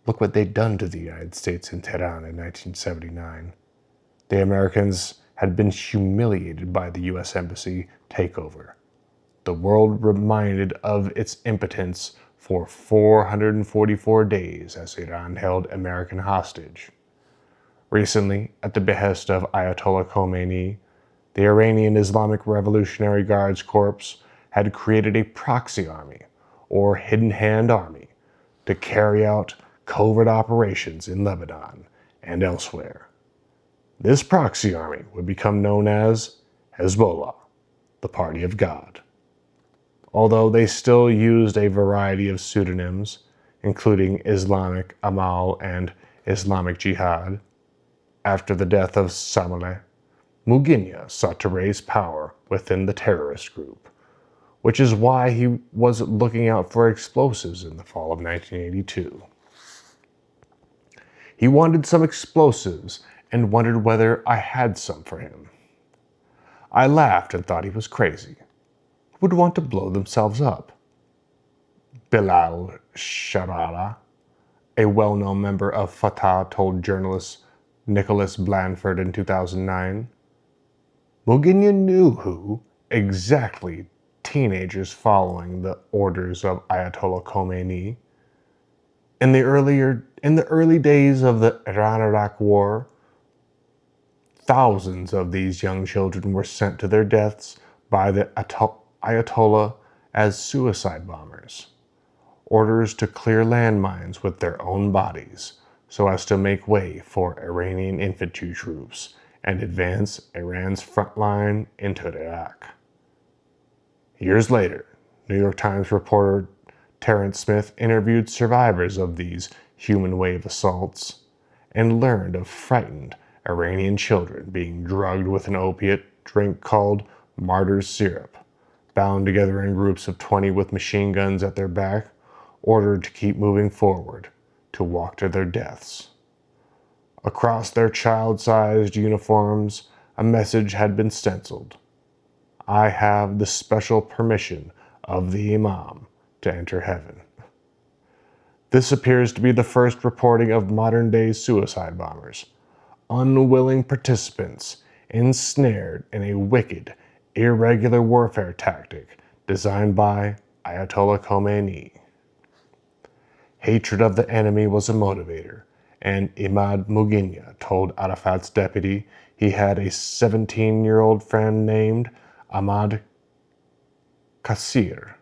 [SPEAKER 1] Look what they'd done to the United States in Tehran in 1979. The Americans had been humiliated by the U.S. Embassy takeover. The world reminded of its impotence for 444 days as Iran held American hostage. Recently, at the behest of Ayatollah Khomeini, the Iranian Islamic Revolutionary Guards Corps had created a proxy army, or hidden hand army, to carry out covert operations in Lebanon and elsewhere. This proxy army would become known as Hezbollah, the Party of God. Although they still used a variety of pseudonyms, including Islamic Amal and Islamic Jihad, after the death of Samaleh, Mughenia sought to raise power within the terrorist group, which is why he was looking out for explosives in the fall of 1982. He wanted some explosives and wondered whether I had some for him. I laughed and thought he was crazy. Who would want to blow themselves up? Bilal Sharara, a well-known member of Fatah, told journalist Nicholas Blanford in 2009. Muginya knew who, exactly, teenagers following the orders of Ayatollah Khomeini. In the early days of the Iran-Iraq War, thousands of these young children were sent to their deaths by the Ayatollah as suicide bombers. Orders to clear landmines with their own bodies so as to make way for Iranian infantry troops and advance Iran's front line into Iraq. Years later, New York Times reporter Terrence Smith interviewed survivors of these human wave assaults and learned of frightened Iranian children being drugged with an opiate drink called martyr's syrup, bound together in groups of 20 with machine guns at their back, ordered to keep moving forward, to walk to their deaths. Across their child-sized uniforms, a message had been stenciled. I have the special permission of the Imam to enter heaven. This appears to be the first reporting of modern-day suicide bombers, unwilling participants ensnared in a wicked, irregular warfare tactic designed by Ayatollah Khomeini. Hatred of the enemy was a motivator, and Imad Muginya told Arafat's deputy he had a 17-year-old friend named Ahmad Qasir,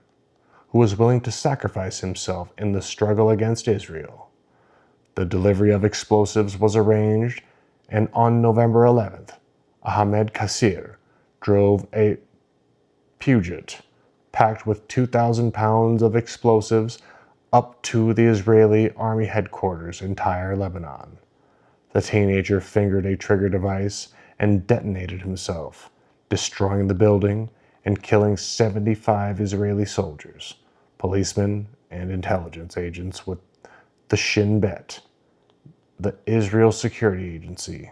[SPEAKER 1] who was willing to sacrifice himself in the struggle against Israel. The delivery of explosives was arranged, and on November 11th, Ahmed Qasir drove a Peugeot packed with 2,000 pounds of explosives up to the Israeli army headquarters in Tyre, Lebanon. The teenager fingered a trigger device and detonated himself, destroying the building and killing 75 Israeli soldiers, policemen, and intelligence agents with the Shin Bet, the Israel Security Agency.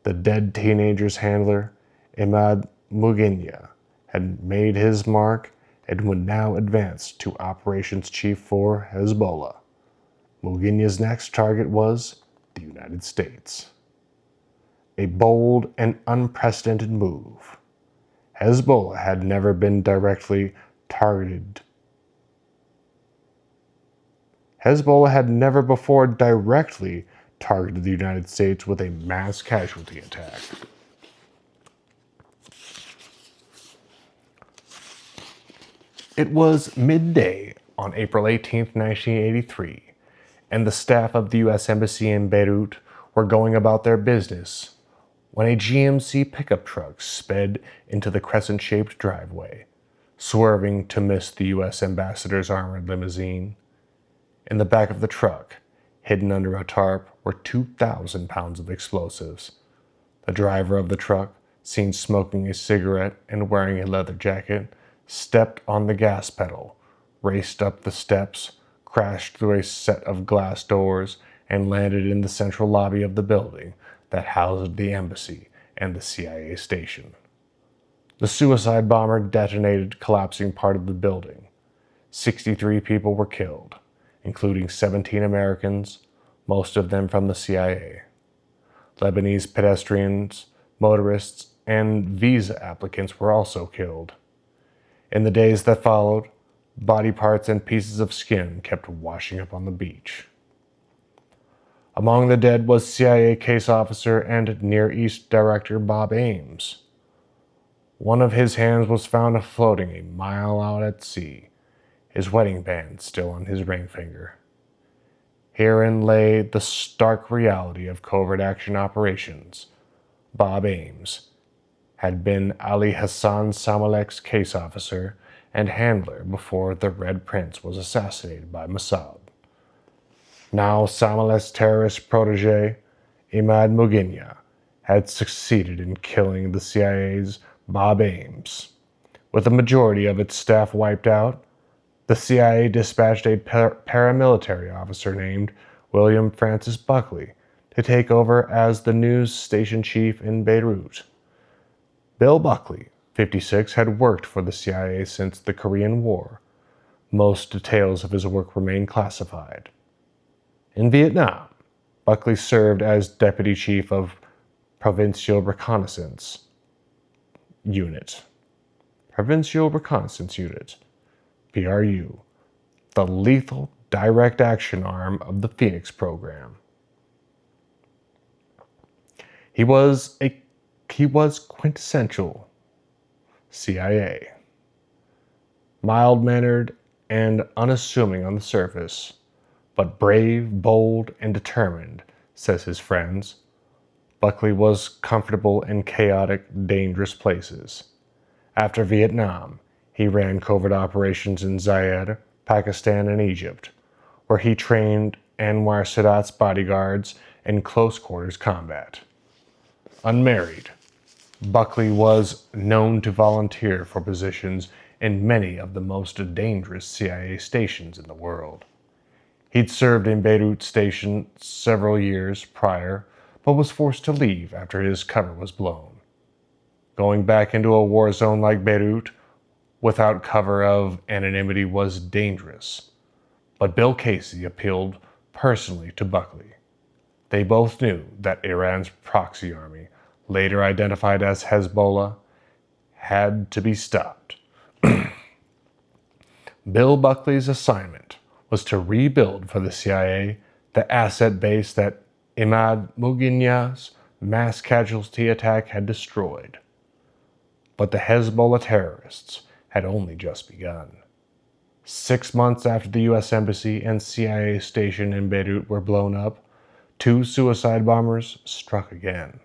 [SPEAKER 1] The dead teenager's handler, Imad Muginya, had made his mark and would now advance to operations chief for Hezbollah. Muginya's next target was the United States. A bold and unprecedented move. Hezbollah had never been directly targeted. Hezbollah had never before directly targeted the United States with a mass casualty attack. It was midday on April 18, 1983, and the staff of the U.S. Embassy in Beirut were going about their business when a GMC pickup truck sped into the crescent-shaped driveway, swerving to miss the U.S. ambassador's armored limousine. In the back of the truck, hidden under a tarp, were 2,000 pounds of explosives. The driver of the truck, seen smoking a cigarette and wearing a leather jacket, stepped on the gas pedal, raced up the steps, crashed through a set of glass doors, and landed in the central lobby of the building that housed the embassy and the CIA station. The suicide bomber detonated, collapsing part of the building. 63 people were killed, including 17 Americans, most of them from the CIA. Lebanese pedestrians, motorists, and visa applicants were also killed. In the days that followed, body parts and pieces of skin kept washing up on the beach. Among the dead was CIA case officer and Near East director Bob Ames. One of his hands was found floating a mile out at sea, his wedding band still on his ring finger. Herein lay the stark reality of covert action operations. Bob Ames had been Ali Hassan Samalek's case officer and handler before the Red Prince was assassinated by Mossad. Now Samalek's terrorist protege, Imad Muginya, had succeeded in killing the CIA's Bob Ames With a majority of its staff wiped out, the CIA dispatched a paramilitary officer named William Francis Buckley to take over as the news station chief in Beirut. Bill Buckley, 56, had worked for the CIA since the Korean War. Most details of his work remain classified. In Vietnam, Buckley served as Deputy Chief of Provincial Reconnaissance Unit. Provincial Reconnaissance Unit, PRU, the lethal direct action arm of the Phoenix program. He was quintessential CIA. Mild-mannered and unassuming on the surface, but brave, bold, and determined, says his friends. Buckley was comfortable in chaotic, dangerous places. After Vietnam, he ran covert operations in Zaire, Pakistan, and Egypt, where he trained Anwar Sadat's bodyguards in close-quarters combat. Unmarried, Buckley was known to volunteer for positions in many of the most dangerous CIA stations in the world. He'd served in Beirut Station several years prior, but was forced to leave after his cover was blown. Going back into a war zone like Beirut without cover of anonymity was dangerous, but Bill Casey appealed personally to Buckley. They both knew that Iran's proxy army, later identified as Hezbollah, had to be stopped. Bill Buckley's assignment was to rebuild for the CIA the asset base that Imad Mughniyah's mass casualty attack had destroyed. But the Hezbollah terrorists had only just begun. 6 months after the U.S. Embassy and CIA station in Beirut were blown up, 2 suicide bombers struck again,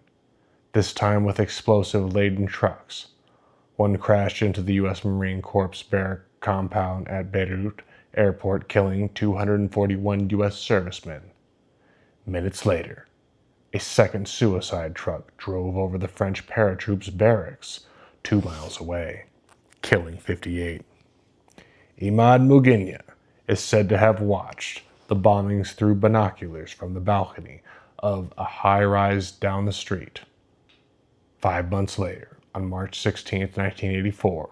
[SPEAKER 1] this time with explosive-laden trucks. One crashed into the U.S. Marine Corps barrack compound at Beirut Airport, killing 241 U.S. servicemen. Minutes later, a second suicide truck drove over the French paratroops barracks 2 miles away, killing 58. Imad Mughniyah is said to have watched the bombings through binoculars from the balcony of a high-rise down the street. 5 months later, on March 16, 1984,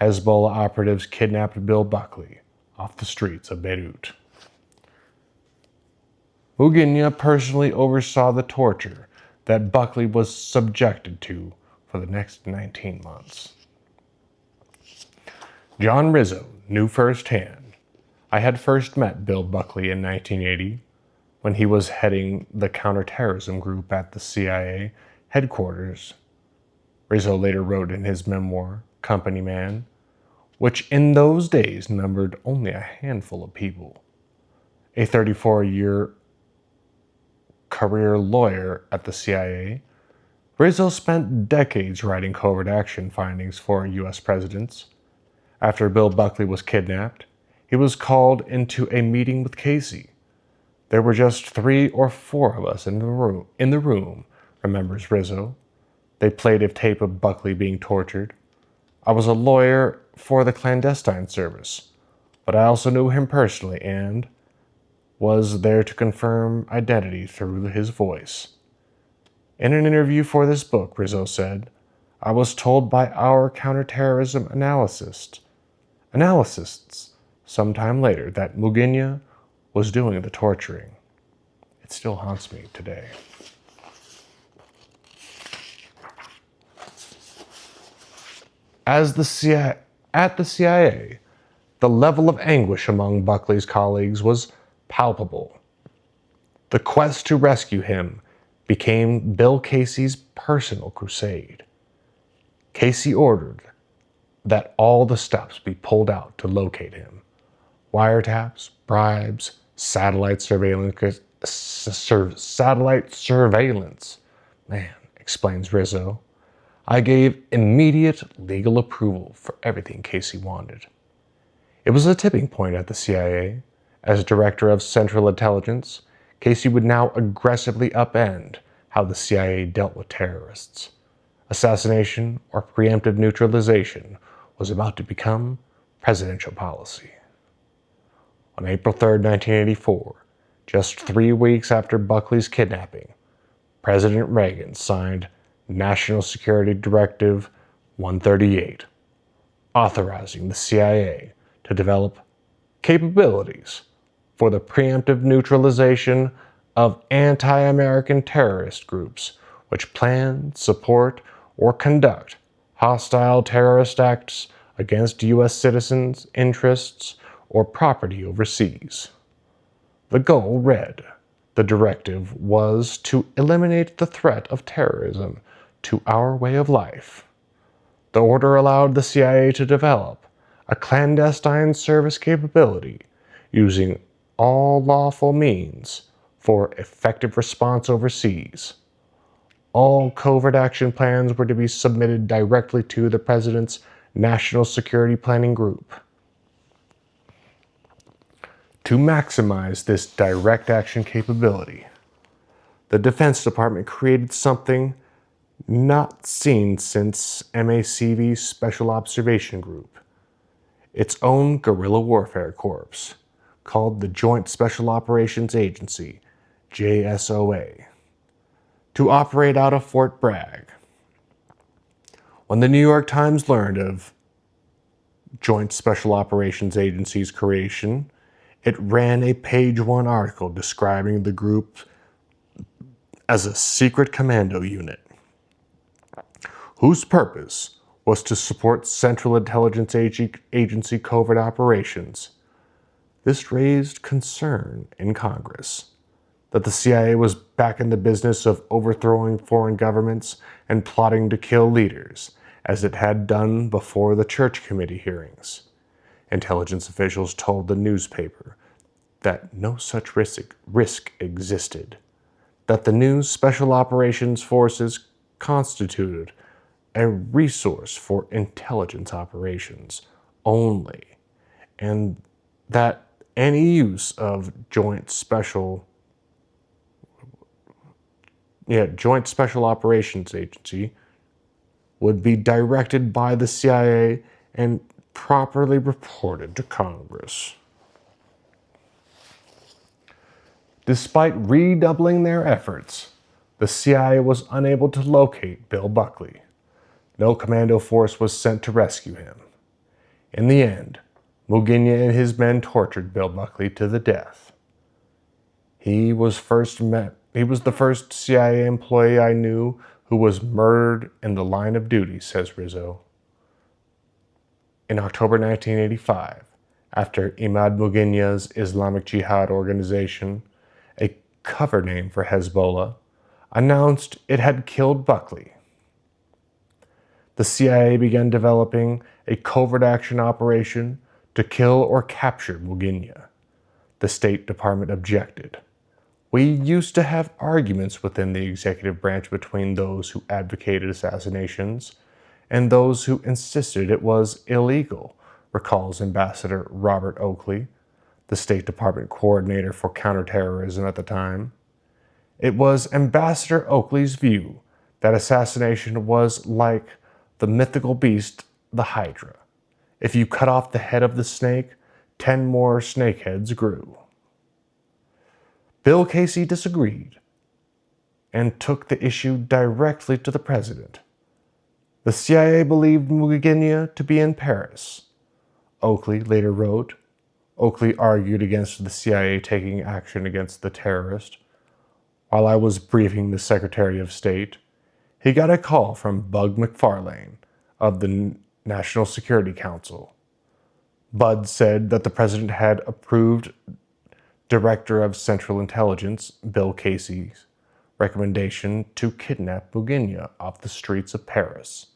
[SPEAKER 1] Hezbollah operatives kidnapped Bill Buckley off the streets of Beirut. Mughniyah personally oversaw the torture that Buckley was subjected to for the next 19 months. John Rizzo knew firsthand. I had first met Bill Buckley in 1980 when he was heading the counterterrorism group at the CIA headquarters. Rizzo later wrote in his memoir, Company Man, which in those days numbered only a handful of people. A 34-year career lawyer at the CIA, Rizzo spent decades writing covert action findings for U.S. presidents. After Bill Buckley was kidnapped, he was called into a meeting with Casey. There were just 3 or 4 of us in the room, remembers Rizzo. They played a tape of Buckley being tortured. I was a lawyer for the clandestine service, but I also knew him personally and was there to confirm identity through his voice. In an interview for this book, Rizzo said, I was told by our counterterrorism analysts sometime later that Mughniyah was doing the torturing. It still haunts me today. At the CIA, the level of anguish among Buckley's colleagues was palpable. The quest to rescue him became Bill Casey's personal crusade. Casey ordered that all the stops be pulled out to locate him. Wiretaps, bribes, satellite surveillance. Man, explains Rizzo. I gave immediate legal approval for everything Casey wanted. It was a tipping point at the CIA. As director of Central Intelligence, Casey would now aggressively upend how the CIA dealt with terrorists. Assassination or preemptive neutralization was about to become presidential policy. On April 3, 1984, just 3 weeks after Buckley's kidnapping, President Reagan signed National Security Directive 138, authorizing the CIA to develop capabilities for the preemptive neutralization of anti-American terrorist groups which plan, support, or conduct hostile terrorist acts against U.S. citizens, interests, or property overseas. The goal read, the directive was to eliminate the threat of terrorism to our way of life. The order allowed the CIA to develop a clandestine service capability using all lawful means for effective response overseas. All covert action plans were to be submitted directly to the President's National Security Planning Group. To maximize this direct action capability, the Defense Department created something not seen since MACV's Special Observation Group, its own guerrilla warfare corps, called the Joint Special Operations Agency, JSOA, to operate out of Fort Bragg. When the New York Times learned of Joint Special Operations Agency's creation, it ran a page-one article describing the group as a secret commando unit, whose purpose was to support Central Intelligence Agency covert operations. This raised concern in Congress that the CIA was back in the business of overthrowing foreign governments and plotting to kill leaders, as it had done before the Church Committee hearings. Intelligence officials told the newspaper that no such risk existed, that the new Special Operations Forces constituted a resource for intelligence operations only, and that any use of Joint Special Operations Agency would be directed by the CIA and properly reported to Congress. Despite redoubling their efforts, the CIA was unable to locate Bill Buckley. No commando force was sent to rescue him. In the end, Mugenia and his men tortured Bill Buckley to the death. He was the first CIA employee I knew who was murdered in the line of duty, says Rizzo. In October 1985, after Imad Mugenia's Islamic Jihad organization, a cover name for Hezbollah, announced it had killed Buckley, the CIA began developing a covert action operation to kill or capture Mugenia. The State Department objected. We used to have arguments within the executive branch between those who advocated assassinations and those who insisted it was illegal, recalls Ambassador Robert Oakley, the State Department coordinator for counterterrorism at the time. It was Ambassador Oakley's view that assassination was like the mythical beast, the Hydra. If you cut off the head of the snake, 10 more snakeheads grew. Bill Casey disagreed and took the issue directly to the president. The CIA believed Mugenia to be in Paris. Oakley later wrote, Oakley argued against the CIA taking action against the terrorist. While I was briefing the Secretary of State, he got a call from Bug McFarlane of the National Security Council. Bud said that the president had approved Director of Central Intelligence Bill Casey's recommendation to kidnap Mugenia off the streets of Paris.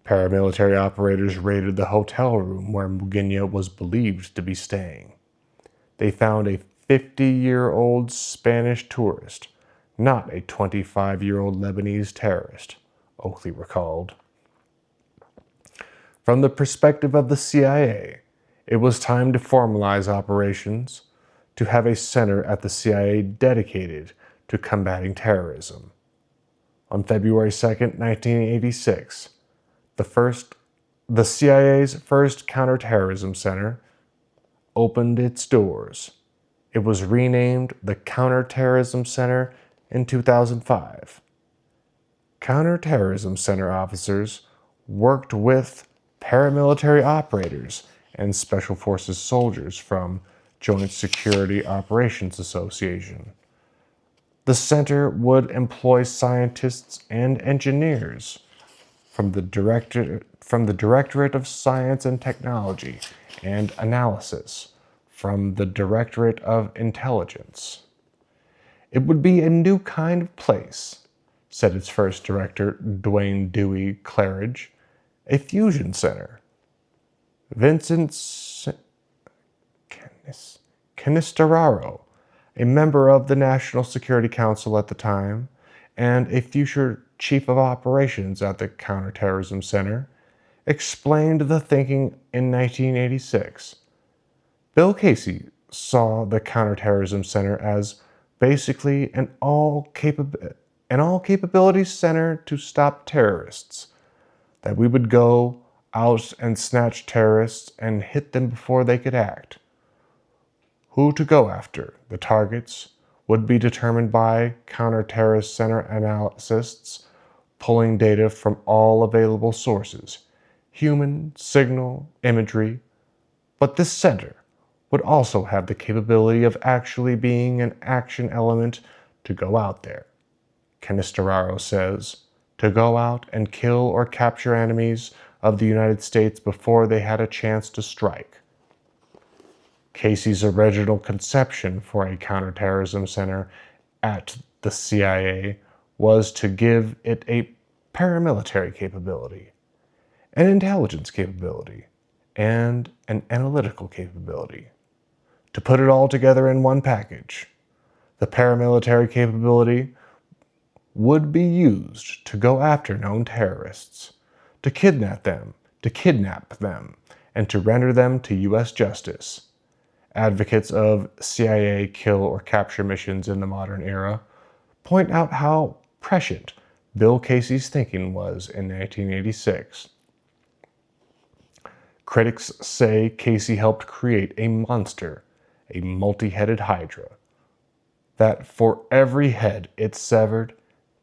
[SPEAKER 1] Paramilitary operators raided the hotel room where Mugenia was believed to be staying. They found a 50-year-old Spanish tourist, not a 25-year-old Lebanese terrorist, Oakley recalled. From the perspective of the CIA, it was time to formalize operations, to have a center at the CIA dedicated to combating terrorism. On February 2, 1986, the first The CIA's first counterterrorism center opened its doors. It was renamed the Counterterrorism Center in 2005. Counterterrorism Center officers worked with paramilitary operators and Special Forces soldiers from Joint Security Operations Association. The center would employ scientists and engineers from the Directorate of Science and Technology and Analysis, from the Directorate of Intelligence. It would be a new kind of place, said its first director, Dwayne Dewey Claridge, a fusion center. Vincent Canistararo, a member of the National Security Council at the time, and a future chief of operations at the Counterterrorism Center, explained the thinking in 1986. Bill Casey saw the Counterterrorism Center as basically an all-capabilities center to stop terrorists, that we would go out and snatch terrorists and hit them before they could act. Who to go after, the targets, would be determined by counterterrorist center analysts pulling data from all available sources, human, signal, imagery, but this center would also have the capability of actually being an action element to go out there. Canistararo says, to go out and kill or capture enemies of the United States before they had a chance to strike. Casey's original conception for a counterterrorism center at the CIA was to give it a paramilitary capability, an intelligence capability, and an analytical capability. To put it all together in one package, the paramilitary capability would be used to go after known terrorists, to kidnap them, and to render them to U.S. justice. Advocates of CIA kill or capture missions in the modern era point out how prescient Bill Casey's thinking was in 1986. Critics say Casey helped create a monster, a multi-headed hydra, that for every head it severed,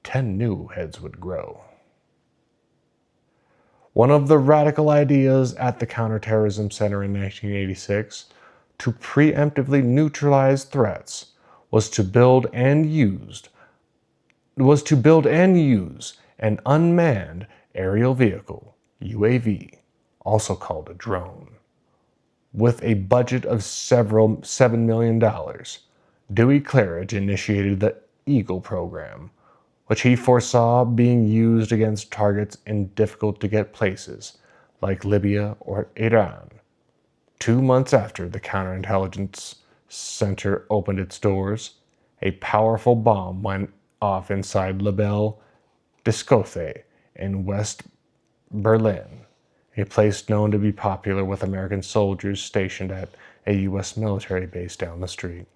[SPEAKER 1] 10 new heads would grow. One of the radical ideas at the Counterterrorism Center in 1986 to preemptively neutralize threats was to build and use an unmanned aerial vehicle, UAV, also called a drone. With a budget of $7 million, Dewey Claridge initiated the Eagle program, which he foresaw being used against targets in difficult-to-get places like Libya or Iran. 2 months after the Counterintelligence Center opened its doors, a powerful bomb went off inside Labelle Discothé in West Berlin, a place known to be popular with American soldiers stationed at a U.S. military base down the street.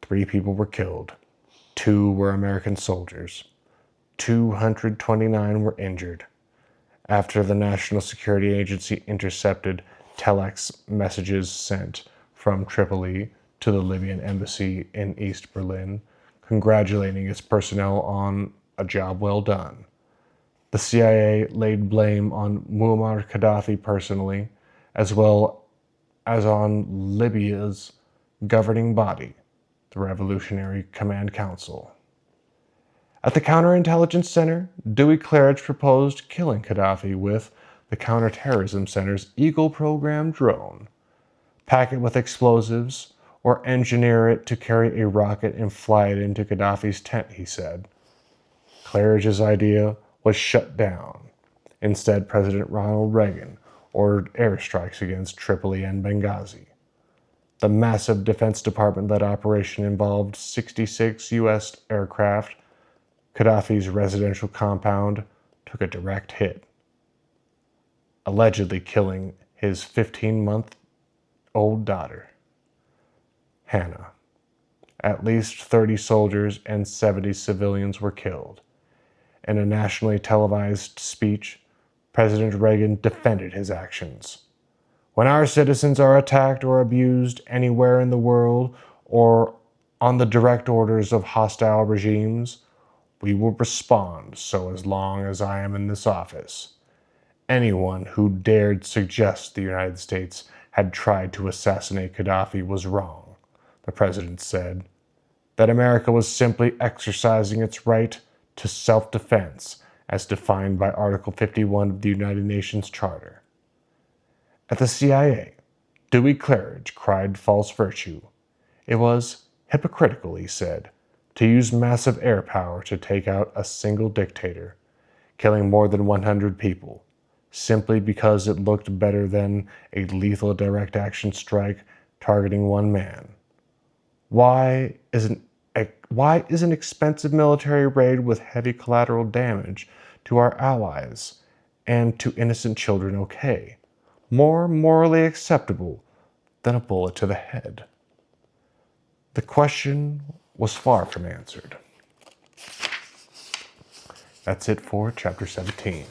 [SPEAKER 1] 3 people were killed. 2 were American soldiers. 229 were injured. After the National Security Agency intercepted telex messages sent from Tripoli to the Libyan embassy in East Berlin, congratulating its personnel on a job well done. The CIA laid blame on Muammar Gaddafi personally, as well as on Libya's governing body, the Revolutionary Command Council. At the Counterintelligence Center, Dewey Claridge proposed killing Gaddafi with the Counterterrorism Center's Eagle program drone. Pack it with explosives, or engineer it to carry a rocket and fly it into Gaddafi's tent, he said. Claridge's idea was shut down. Instead, President Ronald Reagan ordered airstrikes against Tripoli and Benghazi. The massive Defense Department-led operation involved 66 U.S. aircraft. Gaddafi's residential compound took a direct hit, allegedly killing his 15-month-old daughter, Hannah. At least 30 soldiers and 70 civilians were killed. In a nationally televised speech, President Reagan defended his actions. When our citizens are attacked or abused anywhere in the world or on the direct orders of hostile regimes, we will respond. So as long as I am in this office, anyone who dared suggest the United States had tried to assassinate Gaddafi was wrong, the president said. That America was simply exercising its right to self-defense as defined by Article 51 of the United Nations Charter. At the CIA, Dewey Claridge cried false virtue. It was hypocritical, he said, to use massive air power to take out a single dictator, killing more than 100 people, simply because it looked better than a lethal direct action strike targeting one man. Why is an expensive military raid with heavy collateral damage to our allies and to innocent children okay? More morally acceptable than a bullet to the head? The question was far from answered. That's it for Chapter 17.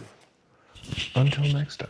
[SPEAKER 1] Until next time.